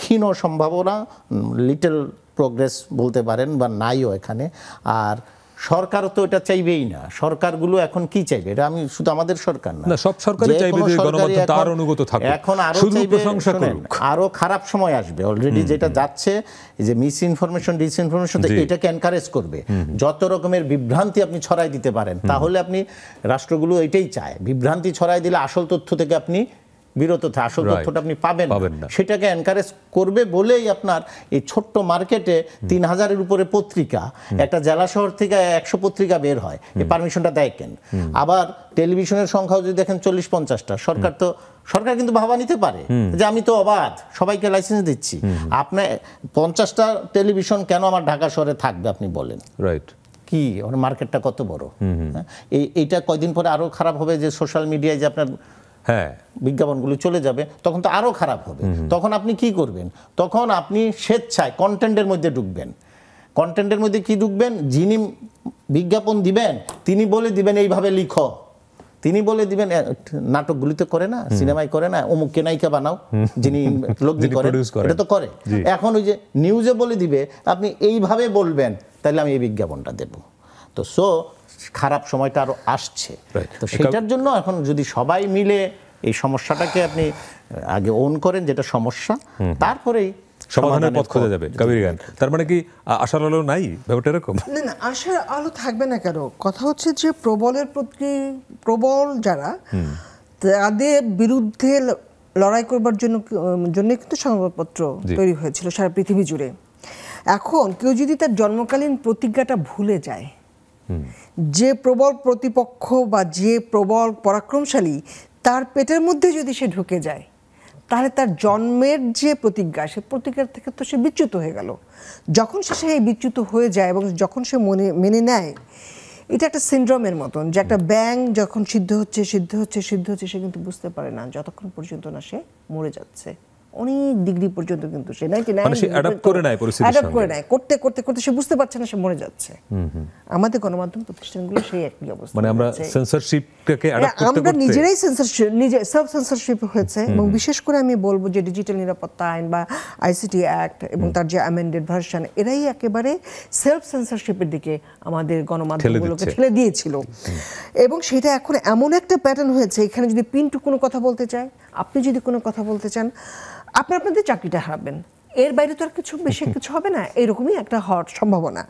ক্ষীণ সম্ভাবনা, লিটল প্রোগ্রেস বলতে পারেন বা নাইও এখানে। আর সরকারও তো এটা চাইবেই না। সরকারগুলো এখন কি চাইবে? এটা আমি শুধু আমাদের সরকার না, সব সরকারই চাইবে যে গণমাধ্যম তার অনুগত থাকুক। এখন আরো চাইবে, আরো খারাপ সময় আসবে। অলরেডি যেটা যাচ্ছে যে মিস ইনফরমেশন, ডিসইনফরমেশন, এটাকে এনকারেজ করবে। যত রকমের বিভ্রান্তি আপনি ছড়াই দিতে পারেন, তাহলে আপনি রাষ্ট্রগুলো এটাই চায়, বিভ্রান্তি ছড়াই দিলে আসল তথ্য থেকে আপনি বিরত থাকে, আসল তথ্যটা আপনি পাবেন না। সেটাকে এনকারেজ করবে বলেই আপনার এই ছোট্ট মার্কেটে 3000-এর উপরে পত্রিকা, একটা জেলা শহর থেকে 100 পত্রিকা বের হয়, এই পারমিশনটা দেয় কেন? আবার টেলিভিশনের সংখ্যাও যদি দেখেন 40-50টা, সরকার কিন্তু ভাবা নিতে পারে যে আমি তো অবাধ, সবাইকে লাইসেন্স দিচ্ছি, আপনার 50টা টেলিভিশন কেন আমার ঢাকা শহরে থাকবে আপনি বলেন? কি মার্কেটটা কত বড়? এইটা কয়দিন পরে আরো খারাপ হবে, যে সোশ্যাল মিডিয়ায় যে আপনার বিজ্ঞাপনগুলো চলে যাবে, তখন তো আরো খারাপ হবে। তখন আপনি কি করবেন? তখন আপনি স্বেচ্ছায় কন্টেন্টের মধ্যে ঢুকবেন। কন্টেন্টের মধ্যে কি ঢুকবেন? যিনি বিজ্ঞাপন দিবেন তিনি বলে দিবেন এইভাবে লিখো, তিনি বলে দিবেন, নাটকগুলিতে করে না, সিনেমায় করে না, অমুককে নায়িকা বানাও, যিনি লোক করে, এটা তো করে। এখন ওই যে নিউজে বলে দিবে আপনি এইভাবে বলবেন, তাহলে আমি এই বিজ্ঞাপনটা দেব। তো সো খারাপ সময়টা আরো আসছে। তো সেটার জন্য এখন যদি সবাই মিলে এই সমস্যাটাকে আপনি আগে ওন করেন, যেটা সমস্যা, তারপরেই সমাধানের পথ খোঁজা যাবে। কাবির গান, তার মানে কি আশার আলো নাই ব্যাপারটা এরকম? না না, আশার আলো থাকবে না কেন? কথা হচ্ছে যে প্রবলের প্রতি প্রবল যারা, তাদের বিরুদ্ধে লড়াই করবার জন্য কিন্তু সংবাদপত্র তৈরি হয়েছিল সারা পৃথিবী জুড়ে। এখন কেউ যদি তার জন্মকালীন প্রতিজ্ঞাটা ভুলে যায়, যে প্রবল প্রতিপক্ষ বা যে প্রবল পরাক্রমশালী তার পেটের মধ্যে যদি সে ঢুকে যায়, তাহলে তার জন্মের যে প্রতিজ্ঞা, সে প্রতিজ্ঞার থেকে তো সে বিচ্যুত হয়ে গেল। যখন সে সেই বিচ্যুত হয়ে যায় এবং যখন সে মেনে নেয়, এটা একটা সিনড্রোমের মতন, যে একটা ব্যাঙ যখন সিদ্ধ হচ্ছে সে কিন্তু বুঝতে পারে না যতক্ষণ পর্যন্ত না সে মরে যাচ্ছে। অনেক ডিগ্রি পর্যন্ত কিন্তু সে অ্যাডাপ্ট করে নেয়, করতে করতে করতে সে বুঝতে পারছে না সে মরে যাচ্ছে। আমাদের গণমাধ্যম প্রতিষ্ঠানগুলো সেই একই অবস্থা। মানে আমরা সেন্সরশিপটাকে অ্যাডাপ্ট করতে আমরা নিজেরাই সেলফ সেন্সরশিপ হয়েছে। এবং বিশেষ করে আমি বলবো যে ডিজিটাল নিরাপত্তা আইন বা আইসিটি অ্যাক্ট এবং তার যে অ্যামেন্ডেড ভার্সন, এরাই একেবারে সেলফ সেন্সরশিপের দিকে আমাদের গণমাধ্যমগুলোকে ঠেলে দিয়েছিল। এবং সেটা এখন এমন একটা প্যাটার্ন হয়েছে, এখানে যদি পিন্টু কোনো কথা বলতে চায়, আপনি যদি কোনো কথা বলতে চান, আপনাদের চাকরিটা হারাবেন, এর বাইরে তো আর কিছু বেশি কিছু হবে না, এরকমই একটা হওয়ার সম্ভাবনা।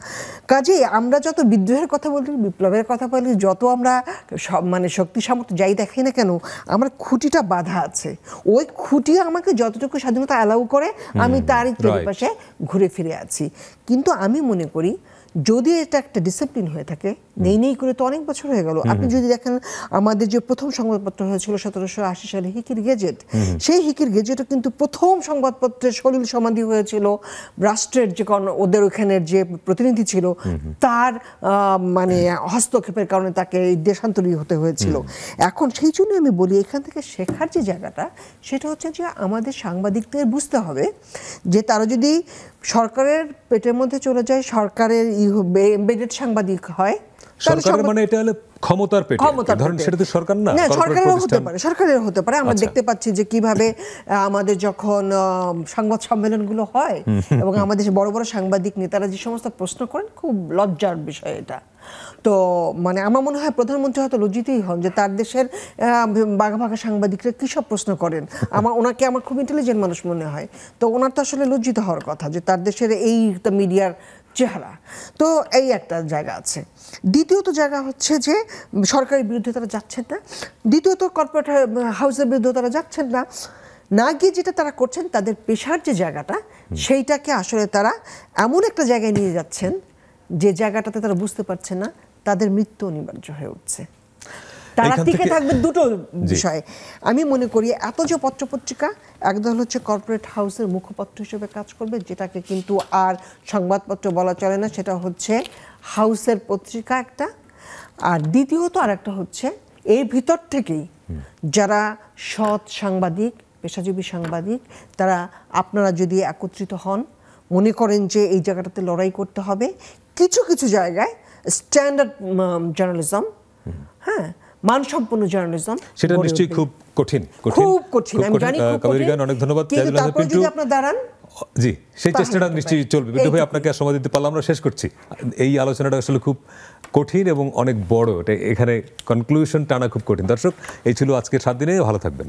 কাজেই আমরা যত বিদ্রোহের কথা বলি, বিপ্লবের কথা বলি, যত আমরা মানে শক্তি সামর্থ্য যাই দেখাই না কেন, আমার খুঁটিটা বাধা আছে। ওই খুঁটি আমাকে যতটুকু স্বাধীনতা অ্যালাউ করে, আমি তারই চারিপাশে ঘুরে ফিরে আছি। কিন্তু আমি মনে করি যদি এটা একটা ডিসিপ্লিন হয়ে থাকে, নেই করে তো অনেক বছর হয়ে গেল। আপনি যদি দেখেন আমাদের যে প্রথম সংবাদপত্র হয়েছিল 1780 সালে হিকির গেজেট, সেই হিকির গেজেটও কিন্তু প্রথম সংবাদপত্রের সলিল সমাধি হয়েছিল রাষ্ট্রের যে ওদের ওখানের যে প্রতিনিধি ছিল তার মানে হস্তক্ষেপের কারণে তাকে দেশান্তরী হতে হয়েছিল। এখন সেই জন্য আমি বলি, এখান থেকে শেখার যে জায়গাটা, সেটা হচ্ছে যে আমাদের সাংবাদিকদের বুঝতে হবে যে তারা যদি সরকারের পেটের মধ্যে চলে যায়, সরকারের এমবেডেড সাংবাদিক হয়, সরকারের মানে এটা হলো ক্ষমতার পেটে, ধরেন সেটা তো সরকার না, সরকারের হতে পারে। আমরা দেখতে পাচ্ছি যে কিভাবে আমাদের যখন সংবাদ সম্মেলনগুলো হয় এবং আমাদের বড় বড় সাংবাদিক নেতারা যে সমস্ত প্রশ্ন করেন, খুব লজ্জার বিষয় এটা। তো মানে আমার মনে হয় প্রধানমন্ত্রী হয়তো লজ্জিতই হন যে তার দেশের বাঘা বাঘা সাংবাদিকরা কী সব প্রশ্ন করেন। ওনাকে আমার খুব ইন্টেলিজেন্ট মানুষ মনে হয়। তো ওনার তো আসলে লজ্জিত হওয়ার কথা যে তার দেশের এই মিডিয়ার চেহারা। তো এই একটা জায়গা আছে। দ্বিতীয়ত জায়গা হচ্ছে যে সরকারের বিরুদ্ধে তারা যাচ্ছেন না, দ্বিতীয়ত কর্পোরেট হাউসের বিরুদ্ধে তারা যাচ্ছেন না, না গিয়ে যেটা তারা করছেন, তাদের পেশার যে জায়গাটা, সেইটাকে আসলে তারা এমন একটা জায়গায় নিয়ে যাচ্ছেন যে জায়গাটাতে তারা বুঝতে পারছে না তাদের মৃত্যু অনিবার্য হয়ে উঠছে। তারা টিকে থাকবে দুটো বিষয়। আমি মনে করি এত যে পত্রপত্রিকা, একদল হচ্ছে কর্পোরেট হাউসের মুখপত্র হিসেবে কাজ করবে, যেটাকে কিন্তু আর সংবাদপত্র বলা চলে না, সেটা হচ্ছে হাউসের পত্রিকা একটা। আর দ্বিতীয়ত আর একটা হচ্ছে এর ভিতর থেকেই যারা সৎ সাংবাদিক, পেশাজীবী সাংবাদিক, তারা আপনারা যদি একত্রিত হন, মনে করেন যে এই জায়গাটাতে লড়াই করতে হবে, কিছু কিছু জায়গায় স্ট্যান্ডার্ড জার্নালিজম, হ্যাঁ, মানসম্পন্ন জার্নালিজম, সেটা নিশ্চয়ই খুব কঠিন। আমি জানি খুব কঠিন। অনেক ধন্যবাদ। তারপর যদি আপনারা দাঁড়ান, জি, সেই চেষ্টাটা নিশ্চয়ই চলবে। বিদ্যুৎ ভাই, আপনাকে সময় দিতে পারলাম, আমরা শেষ করছি। এই আলোচনাটা আসলে খুব কঠিন এবং অনেক বড়, এখানে কনক্লুশন টানা খুব কঠিন। দর্শক, এই ছিল আজকের 7 দিনে। ভালো থাকবেন।